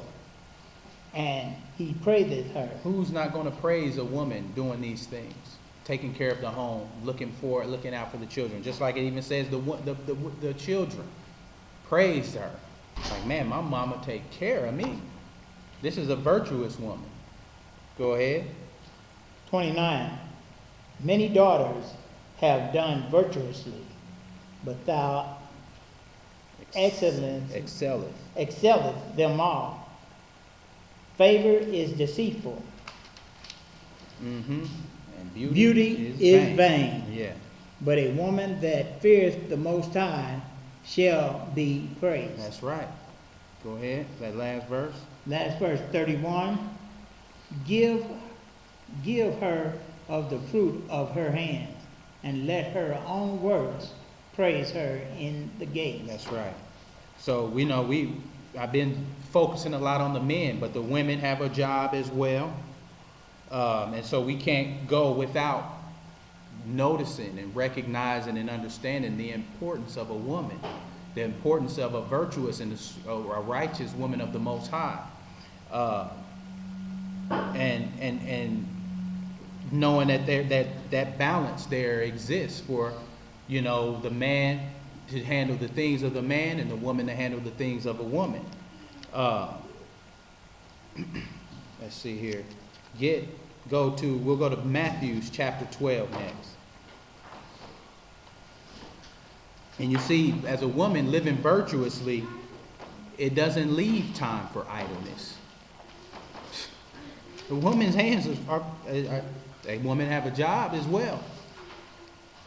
and he praiseth her. Who's not going to praise a woman doing these things? Taking care of the home, looking out for the children. Just like it even says the children praised her. Like, man, my mama take care of me. This is a virtuous woman. Go ahead. 29, many daughters have done virtuously, but thou excelleth them all. Favor is deceitful. And Beauty is vain. Yeah. But a woman that feareth the Most High shall be praised. That's right. Go ahead. That last verse. Last verse, 31. Give her of the fruit of her hands, and let her own works praise her in the gates. That's right. So we know I've been focusing a lot on the men, but the women have a job as well. And so we can't go without noticing and recognizing and understanding the importance of a woman, the importance of a virtuous and a righteous woman of the Most High, and knowing that that balance there exists for the man to handle the things of the man and the woman to handle the things of a woman. Let's see here. We'll go to Matthew chapter 12 next. And you see, as a woman living virtuously, it doesn't leave time for idleness. The woman's hands a woman have a job as well.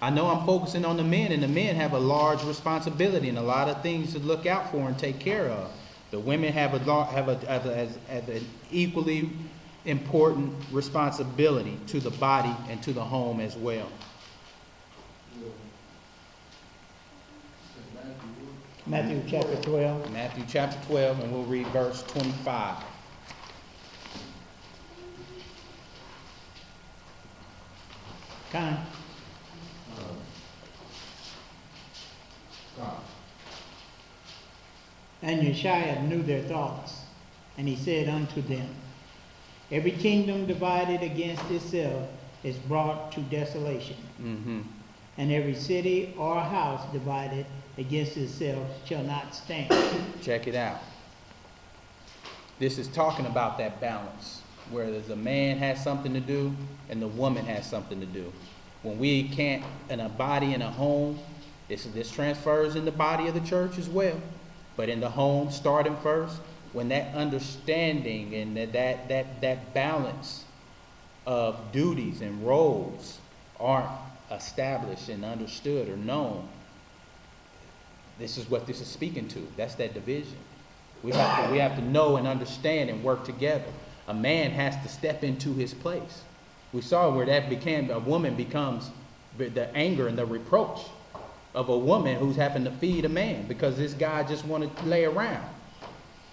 I know I'm focusing on the men, and the men have a large responsibility and a lot of things to look out for and take care of. The women have an equally important responsibility to the body and to the home as well. Matthew chapter 12. Matthew chapter 12, and we'll read verse 25. Con. And Yeshua knew their thoughts, and he said unto them, every kingdom divided against itself is brought to desolation. and every city or house divided against itself shall not stand. Check it out. This is talking about that balance, where the man has something to do and the woman has something to do. When we can't, in a body, in a home, this transfers in the body of the church as well, but in the home, starting first, when that understanding and that balance of duties and roles aren't established and understood or known, this is what this is speaking to. That's that division. We have to know and understand and work together. A man has to step into his place. We saw where that became, a woman becomes the anger and the reproach of a woman who's having to feed a man because this guy just wanted to lay around.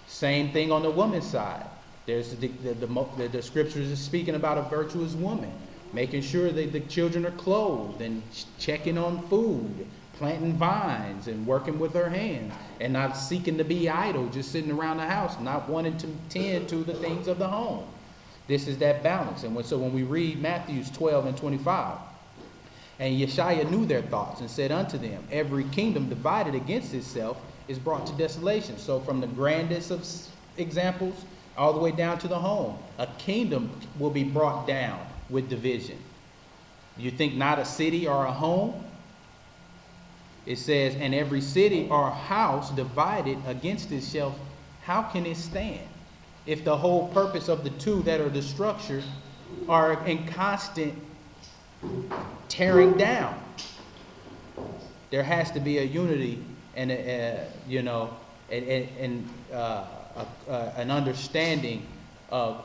Same thing on the woman's side. There's the scriptures is speaking about a virtuous woman, making sure that the children are clothed and checking on food, planting vines and working with her hands, and not seeking to be idle, just sitting around the house, not wanting to tend to the things of the home. This is that balance. And so when we read Matthew 12 and 25, and Yeshua knew their thoughts and said unto them, every kingdom divided against itself is brought to desolation. So from the grandest of examples all the way down to the home, a kingdom will be brought down with division. You think not a city or a home? It says, and every city or house divided against itself, how can it stand? If the whole purpose of the two that are the structure are in constant tearing down. There has to be a unity and an understanding of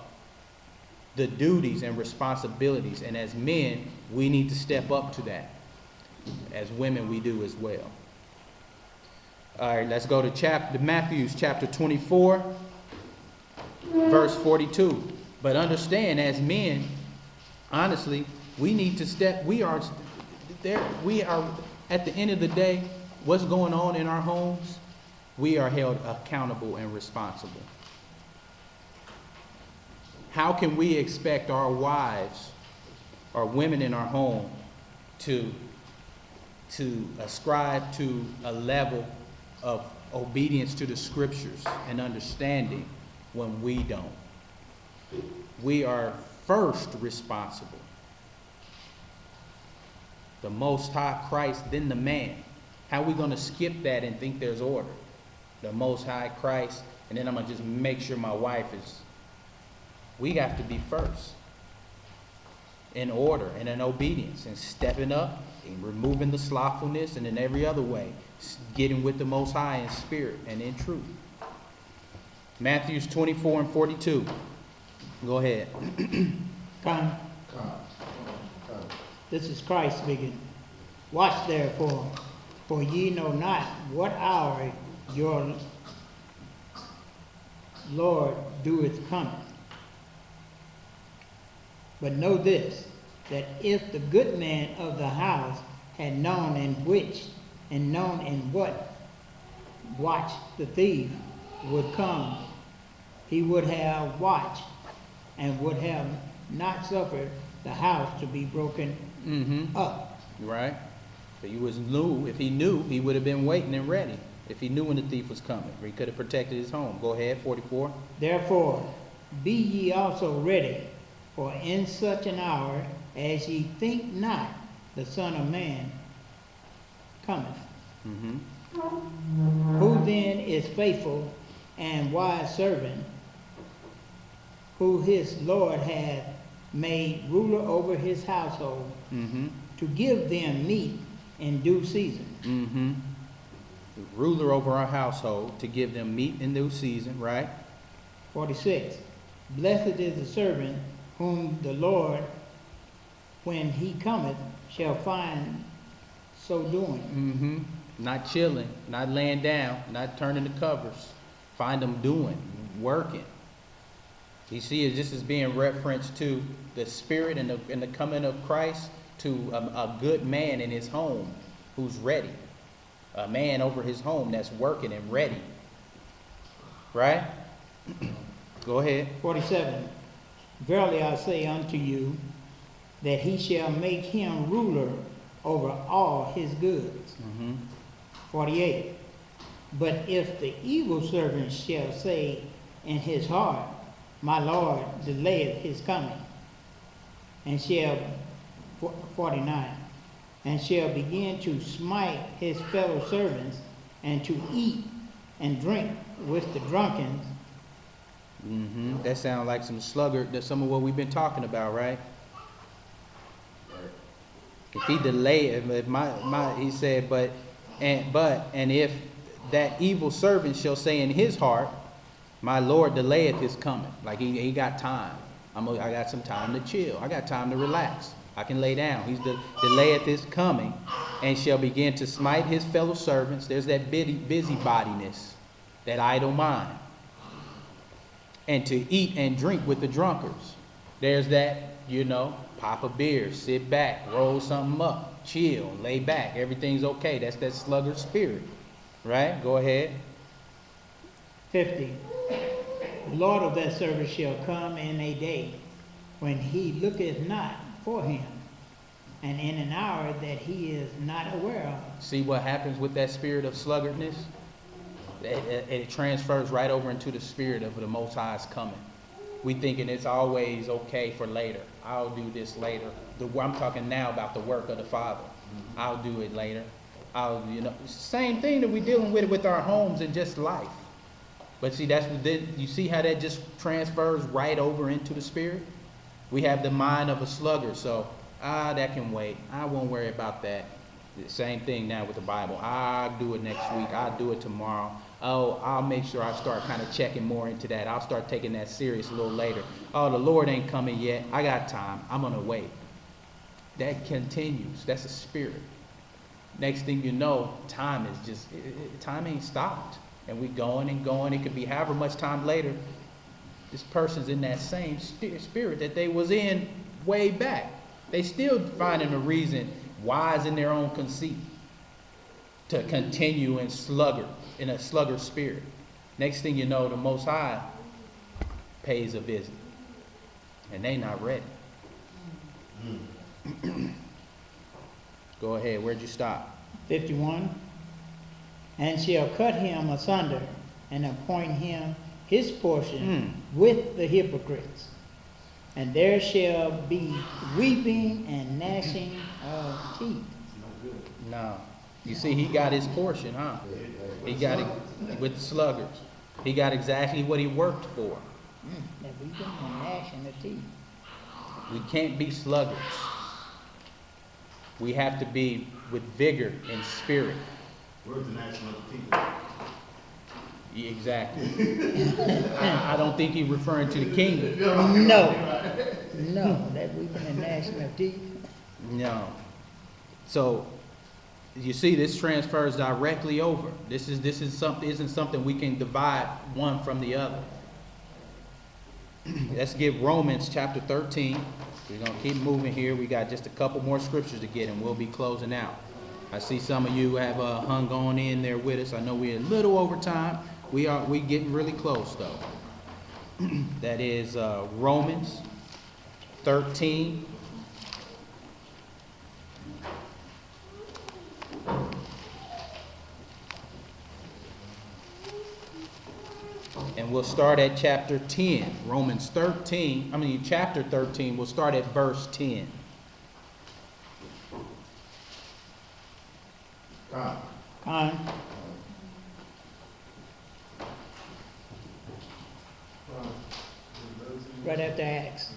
the duties and responsibilities. And as men, we need to step up to that. As women, we do as well. All right, let's go to Matthew chapter 24, verse 42. But understand, as men, honestly, we need to step. We are at the end of the day, what's going on in our homes, we are held accountable and responsible. How can we expect our wives or women in our home to ascribe to a level of obedience to the scriptures and understanding when we don't? We are first responsible. The Most High Christ, then the man. How are we going to skip that and think there's order? The Most High Christ, and then I'm going to just make sure my wife is... We have to be first in order and in obedience and stepping up and removing the slothfulness, and in every other way, getting with the Most High in spirit and in truth. Matthew 24 and 42. Go ahead. Come. This is Christ speaking. Watch therefore, for ye know not what hour your Lord doeth come. But know this, that if the good man of the house had known in what watch the thief would come, he would have watched and would have not suffered the house to be broken up. Right? So if he knew, he would have been waiting and ready. If he knew when the thief was coming, he could have protected his home. Go ahead, 44. Therefore, be ye also ready, for in such an hour as ye think not, the Son of Man cometh. Who then is faithful and wise servant, who his Lord hath made ruler over his household, to give them meat in due season? Ruler over our household, to give them meat in due season, right? 46. Blessed is the servant whom the Lord, when he cometh, shall find so doing. Not chilling, not laying down, not turning the covers. Find them doing, working. You see, this is being referenced to the spirit and the coming of Christ, to a good man in his home who's ready. A man over his home that's working and ready. Right? Go ahead. 47. Verily I say unto you, that he shall make him ruler over all his goods. Mm-hmm. 48. But if the evil servant shall say in his heart, my Lord delayeth his coming, and shall, 49, and shall begin to smite his fellow servants, and to eat and drink with the drunken. Mm-hmm. That sounds like some sluggard, that's some of what we've been talking about, right? Right. If he delay, he said, and if that evil servant shall say in his heart, my Lord delayeth his coming. Like he got time. I got some time to chill. I got time to relax. I can lay down. He's delayeth his coming, and shall begin to smite his fellow servants. There's that busybodiness, that idle mind. And to eat and drink with the drunkards. There's that, pop a beer, sit back, roll something up, chill, lay back. Everything's okay. That's that sluggard spirit. Right? Go ahead. 50. The Lord of that servant shall come in a day when he looketh not for him, and in an hour that he is not aware of. See what happens with that spirit of sluggardness? It transfers right over into the spirit of the Most High's coming. We thinking it's always okay for later. I'll do this later. I'm talking now about the work of the Father. I'll do it later. Same thing that we're dealing with our homes and just life. But see, you see how that just transfers right over into the spirit? We have the mind of a sluggard, so that can wait. I won't worry about that. The same thing now with the Bible. I'll do it next week. I'll do it tomorrow. Oh, I'll make sure I start kind of checking more into that. I'll start taking that serious a little later. Oh, the Lord ain't coming yet. I got time. I'm going to wait. That continues. That's a spirit. Next thing you know, time is just, time ain't stopped. And we going and going. It could be however much time later. This person's in that same spirit that they was in way back. They still finding a reason, wise in their own conceit, to continue in a sluggard spirit. Next thing you know, the Most High pays a visit. And they not ready. Go ahead. Where'd you stop? 51. And shall cut him asunder, and appoint him his portion with the hypocrites. And there shall be weeping and gnashing of teeth. No. You see, he got his portion, huh? He got it with the sluggards. He got exactly what he worked for. That weeping and gnashing of teeth. We can't be sluggards. We have to be with vigor and spirit. Where's the national people? Yeah, exactly. I don't think he's referring to the kingdom. No, that weeping and gnashing of teeth. No. So you see, this transfers directly over. This isn't something we can divide one from the other. Let's get Romans chapter 13. We're going to keep moving here. We got just a couple more scriptures to get and we'll be closing out. I see some of you have hung on in there with us. I know we're a little over time. We getting really close though. That is Romans 13. And we'll start at chapter 10. Chapter 13, we'll start at verse 10. Con. Right after Acts.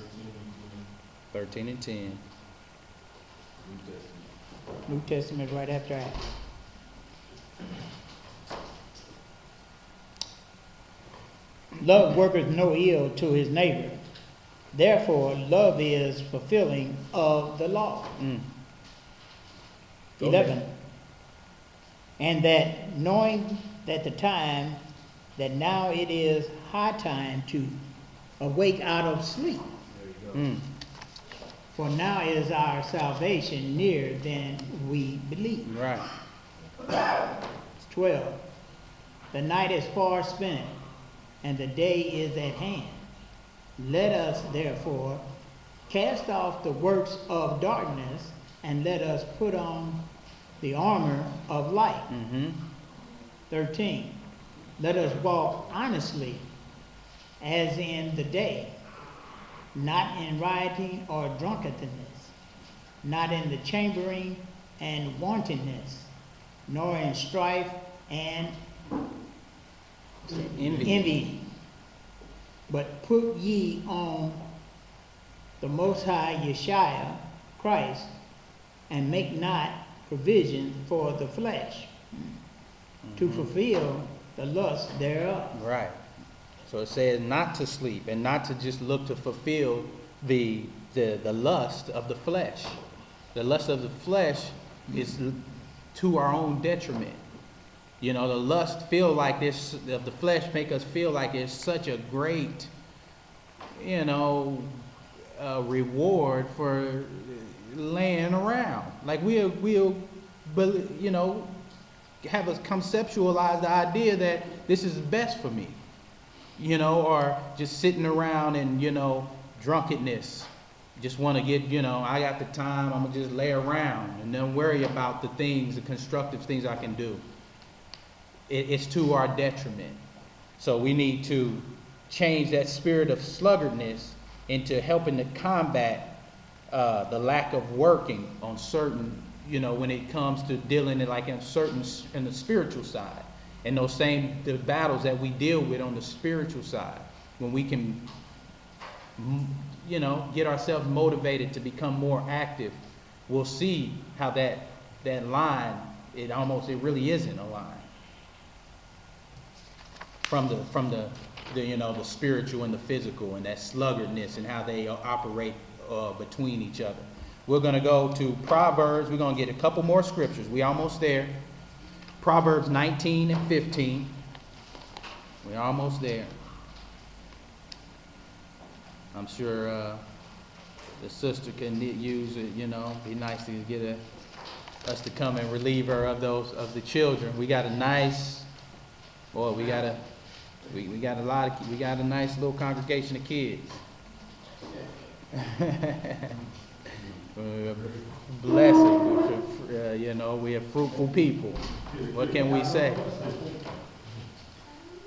13 and 10. New Testament right after Acts. Love worketh no ill to his neighbor. Therefore, love is fulfilling of the law. 11. And that knowing that the time, that now it is high time to awake out of sleep. For now is our salvation nearer than we believe. Right. 12. The night is far spent, and the day is at hand. Let us therefore cast off the works of darkness, and let us put on the armor of light. Mm-hmm. 13. Let us walk honestly as in the day, not in rioting or drunkenness, not in the chambering and wantonness, nor in strife and envying. But put ye on the Most High Yeshua Christ, and make not provision for the flesh to fulfill the lust thereof. Right. So it says not to sleep and not to just look to fulfill the lust of the flesh. The lust of the flesh is to our own detriment. You know, the lust feel like this of the flesh make us feel like it's such a great, reward for laying around. Like we'll have us conceptualize the idea that this is best for me, or just sitting around and, drunkenness. Just want to get, I got the time, I'm going to just lay around and then worry about the things, the constructive things I can do. It's to our detriment. So we need to change that spirit of sluggardness into helping to combat the lack of working on certain, when it comes to dealing in the spiritual side. And the battles that we deal with on the spiritual side, when we can, get ourselves motivated to become more active, we'll see how that line, it really isn't a line. From the spiritual and the physical, and that sluggardness and how they operate between each other. We're going to go to Proverbs. We're going to get a couple more scriptures. We're almost there. Proverbs 19 and 15. We're almost there. I'm sure the sister can use it, be nice to get us to come and relieve her of the children. We got a nice, we got a nice little congregation of kids. Blessing, we are fruitful people. What can we say?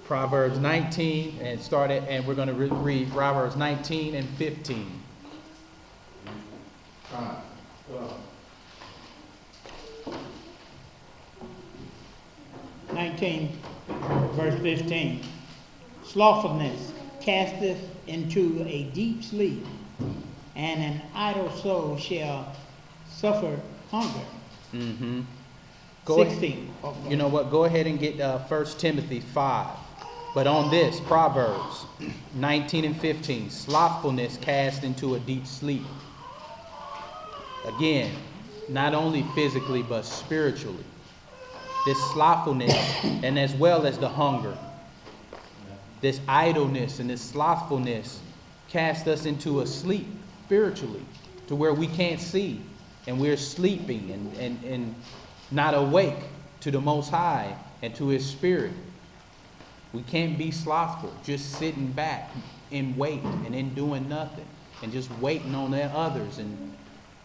Proverbs 19 and we're going to read Proverbs 19 and 15. 19, verse 15. Slothfulness casteth into a deep sleep, and an idle soul shall suffer hunger. Mm-hmm. 16. You know what? Go ahead and get 1 Timothy 5. But on this, Proverbs 19 and 15, slothfulness cast into a deep sleep. Again, not only physically, but spiritually. This slothfulness, and as well as the hunger, this idleness and this slothfulness cast us into a sleep spiritually, to where we can't see, and we're sleeping and not awake to the Most High and to His Spirit. We can't be slothful, just sitting back in wait and in doing nothing, and just waiting on the others and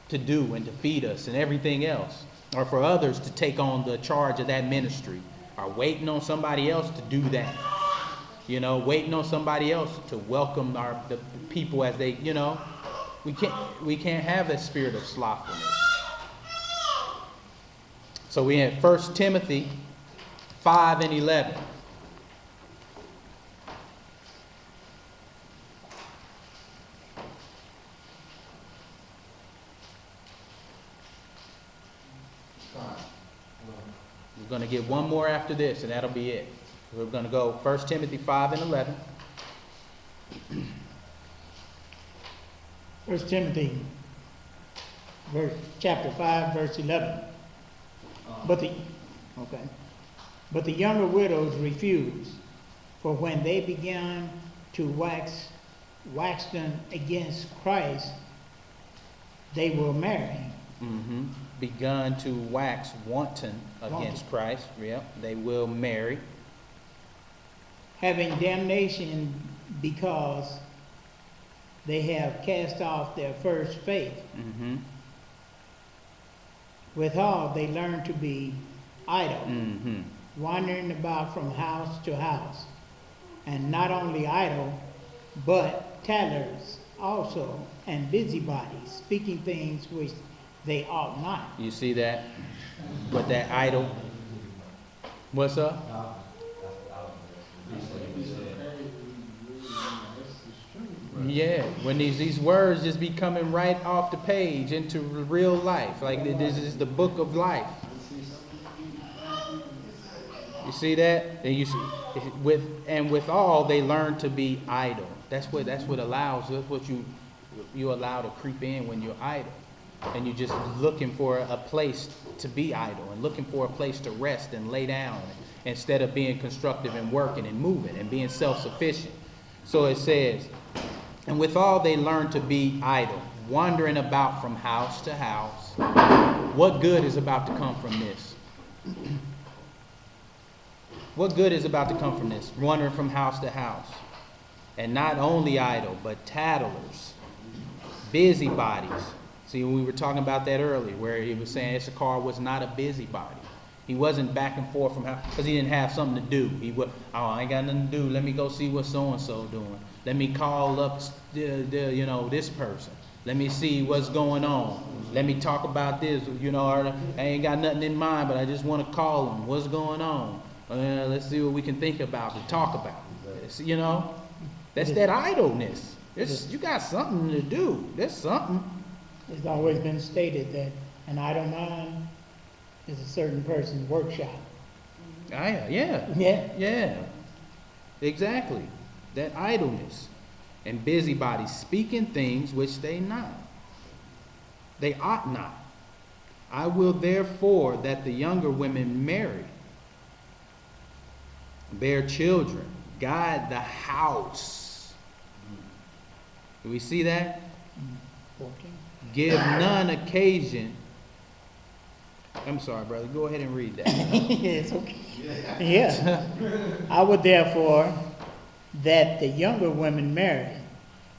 to do and to feed us and everything else, or for others to take on the charge of that ministry, or waiting on somebody else to do that. Waiting on somebody else to welcome the people as they, we can't have that spirit of slothfulness. So we have 1 Timothy 5 and 11. We're going to get one more after this, and that'll be it. We're going to go 1 Timothy 5 and 11. 1 Timothy chapter 5, verse 11. But the younger widows refused, for when they began to wax against Christ, they will marry. Mm-hmm. Begun to wax wanton against Christ. Yep, they will marry. Having damnation because they have cast off their first faith. Mm-hmm. Withal, they learn to be idle, Mm-hmm. wandering about from house to house, and not only idle, but tattlers also, and busybodies, speaking things which they ought not. You see that? With that idol. What's up? Yeah, when these words just be coming right off the page into real life, like this is the book of life. You see that? And you see, with all they learn to be idle. That's what allows. That's what you allow to creep in when you're idle, and you're just looking for a place to be idle and looking for a place to rest and lay down instead of being constructive and working and moving and being self-sufficient. So it says, and with all they learn to be idle, wandering about from house to house. What good is about to come from this? What good is about to come from this? Wandering from house to house. And not only idle, but tattlers, busybodies. See, we were talking about that earlier, where he was saying Issachar was not a busybody. He wasn't back and forth from house, because he didn't have something to do. He was, oh, I ain't got nothing to do. Let me go see what so-and-so doing. Let me call up, this person. Let me see what's going on. Let me talk about this. I ain't got nothing in mind, but I just want to call him. What's going on? Let's see what we can think about and talk about. That's that idleness. You got something to do. There's something. It's always been stated that an idle mind is a certain person's workshop. Yeah. Yeah. Yeah. Exactly. That idleness. And busybodies speaking things which they ought not. I will therefore that the younger women marry, bear children, guide the house. Do we see that? 14. Give none occasion. I'm sorry, brother. Go ahead and read that. It's okay. Yeah. I would therefore that the younger women marry,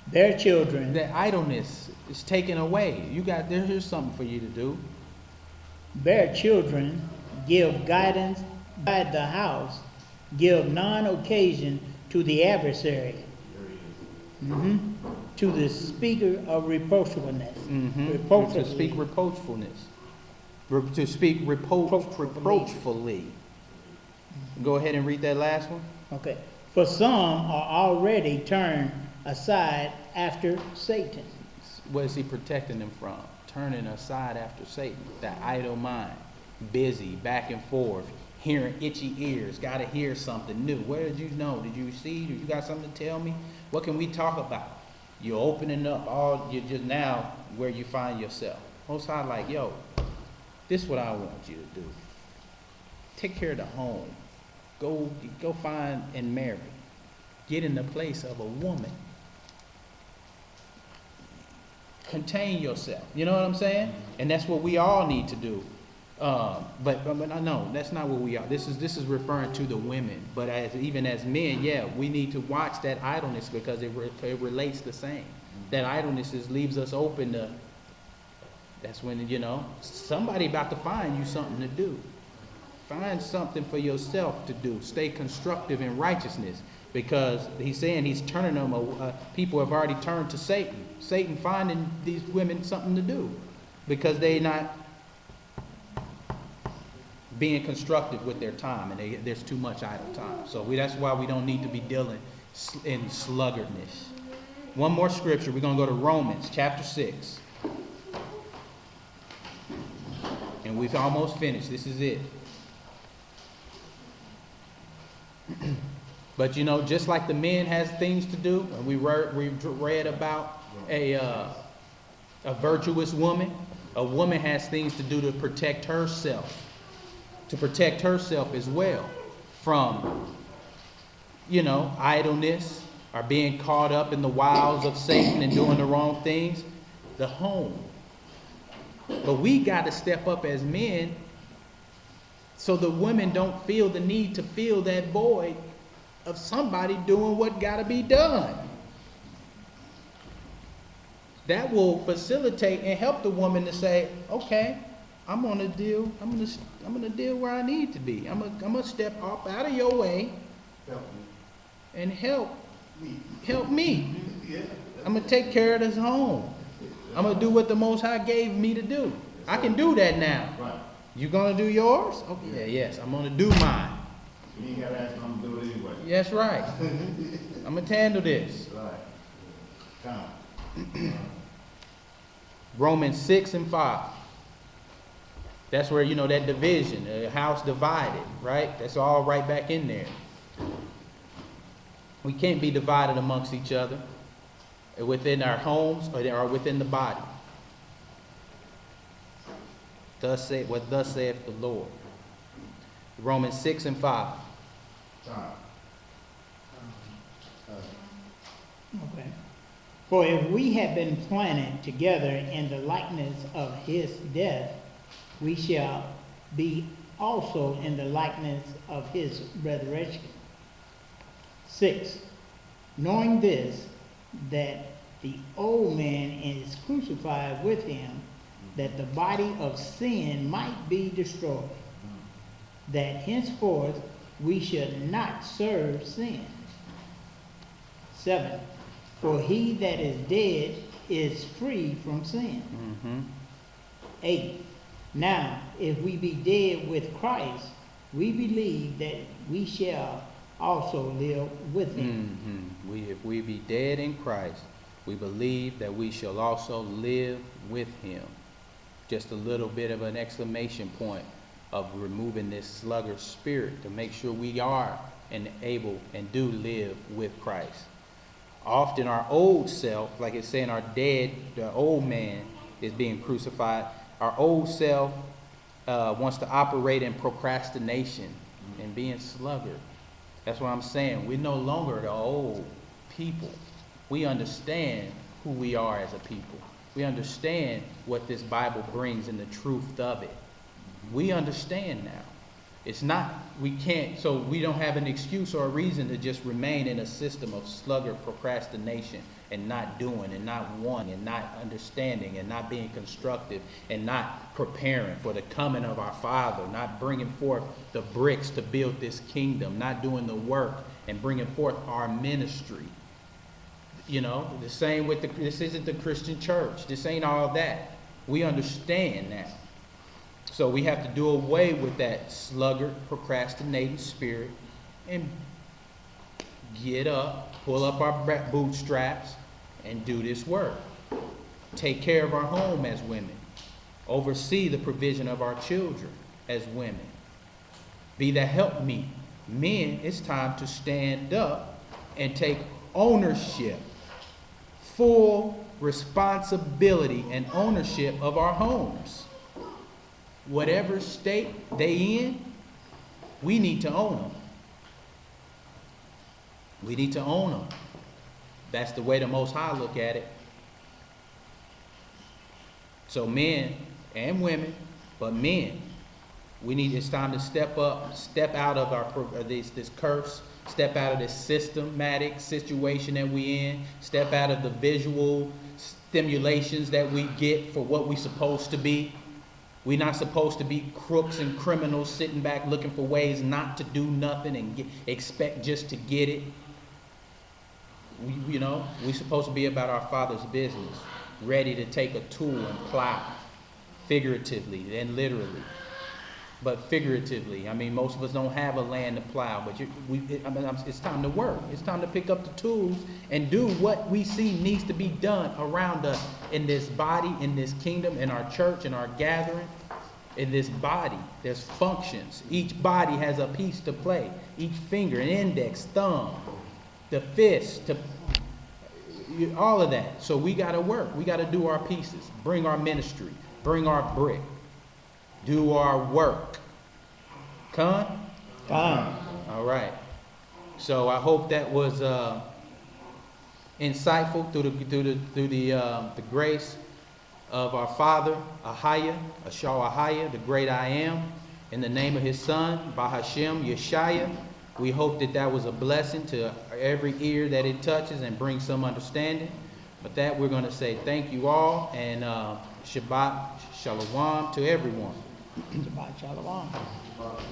their children. That idleness is taken away. Here's something for you to do. Bear children, give guidance, guide the house, give none occasion to the adversary, to the speaker of reproachfulness. To speak reproachfulness. To speak reproachfully. Go ahead and read that last one. Okay. For some are already turned aside after Satan. What is he protecting them from? Turning aside after Satan. That idle mind. Busy, back and forth. Hearing itchy ears. Got to hear something new. Where did you know? Did you see? Did you got something to tell me? What can we talk about? You're opening up you're just now where you find yourself. Most High like, yo, this is what I want you to do. Take care of the home. Go find and marry. Get in the place of a woman. Contain yourself. You know what I'm saying? And that's what we all need to do. But no, that's not what we are. This is referring to the women. But even as men, yeah, we need to watch that idleness because it relates the same. That idleness leaves us open to. That's when somebody about to find you something to do. Find something for yourself to do. Stay constructive in righteousness, because he's saying he's turning them. People have already turned to Satan. Satan finding these women something to do because they're not being constructive with their time, and there's too much idle time. So that's why we don't need to be dealing in sluggardness. One more scripture. We're going to go to Romans chapter 6. And we've almost finished. This is it. But just like the men has things to do, and we read about a virtuous woman, a woman has things to do to protect herself as well from, idleness or being caught up in the wiles of Satan and doing the wrong things. The home. But we got to step up as men so the women don't feel the need to fill that void of somebody doing what got to be done. That will facilitate and help the woman to say, okay, I'm gonna deal where I need to be. I'm gonna step up out of your way Help and help me. me. Yeah. I'm gonna take care of this home. I'm gonna do what the Most High gave me to do. I can do that now. Right. You gonna do yours? Okay, yeah, yes, I'm gonna do mine. You ain't gotta ask, I'm gonna do it anyway. That's right. I'm gonna handle this. Right. Time. Romans 6 and 5. That's where, that division, a house divided, right? That's all right back in there. We can't be divided amongst each other within our homes or within the body. Thus saith the Lord. Romans 6 and 5. Time. Okay. For if we have been planted together in the likeness of his death, we shall be also in the likeness of his resurrection. 6. Knowing this, that the old man is crucified with him, that the body of sin might be destroyed, that henceforth we should not serve sin. 7. For he that is dead is free from sin. 8. Now, if we be dead with Christ, we believe that we shall also live with him. If we be dead in Christ, we believe that we shall also live with him. Just a little bit of an exclamation point of removing this sluggard spirit to make sure we are and able and do live with Christ. Often our old self, like it's saying the old man is being crucified. Our old self wants to operate in procrastination and being sluggard. That's what I'm saying. We're no longer the old people. We understand who we are as a people. We understand what this Bible brings and the truth of it. We understand now. So we don't have an excuse or a reason to just remain in a system of sluggard procrastination and not doing and not wanting and not understanding and not being constructive and not preparing for the coming of our Father, not bringing forth the bricks to build this kingdom, not doing the work and bringing forth our ministry. The same with this isn't the Christian church. This ain't all that. We understand now. So we have to do away with that sluggard, procrastinating spirit and get up, pull up our bootstraps, and do this work. Take care of our home as women. Oversee the provision of our children as women. Be the helpmeet. Men, it's time to stand up and take ownership, full responsibility and ownership of our homes. Whatever state they in, we need to own them. We need to own them. That's the way the Most High look at it. So men and women, but men, it's time to step up, step out of this curse, step out of this systematic situation that we in, step out of the visual stimulations that we get for what we supposed to be. We're not supposed to be crooks and criminals sitting back looking for ways not to do nothing and expect just to get it. We're supposed to be about our Father's business, ready to take a tool and plow, figuratively and literally. But figuratively, most of us don't have a land to plow, but it's time to work. It's time to pick up the tools and do what we see needs to be done around us in this body, in this kingdom, in our church, in our gathering. In this body, there's functions. Each body has a piece to play. Each finger, an index, thumb, the fist, all of that. So we got to work. We got to do our pieces. Bring our ministry. Bring our brick. Do our work. Con? All right. So I hope that was insightful through the grace of our Father, Ahaya, the great I am, in the name of his Son, Bahashem, Yeshaya. We hope that was a blessing to every ear that it touches and brings some understanding. But that we're going to say thank you all, and Shabbat Shalom to everyone. Shabbat Shalom. Shabbat.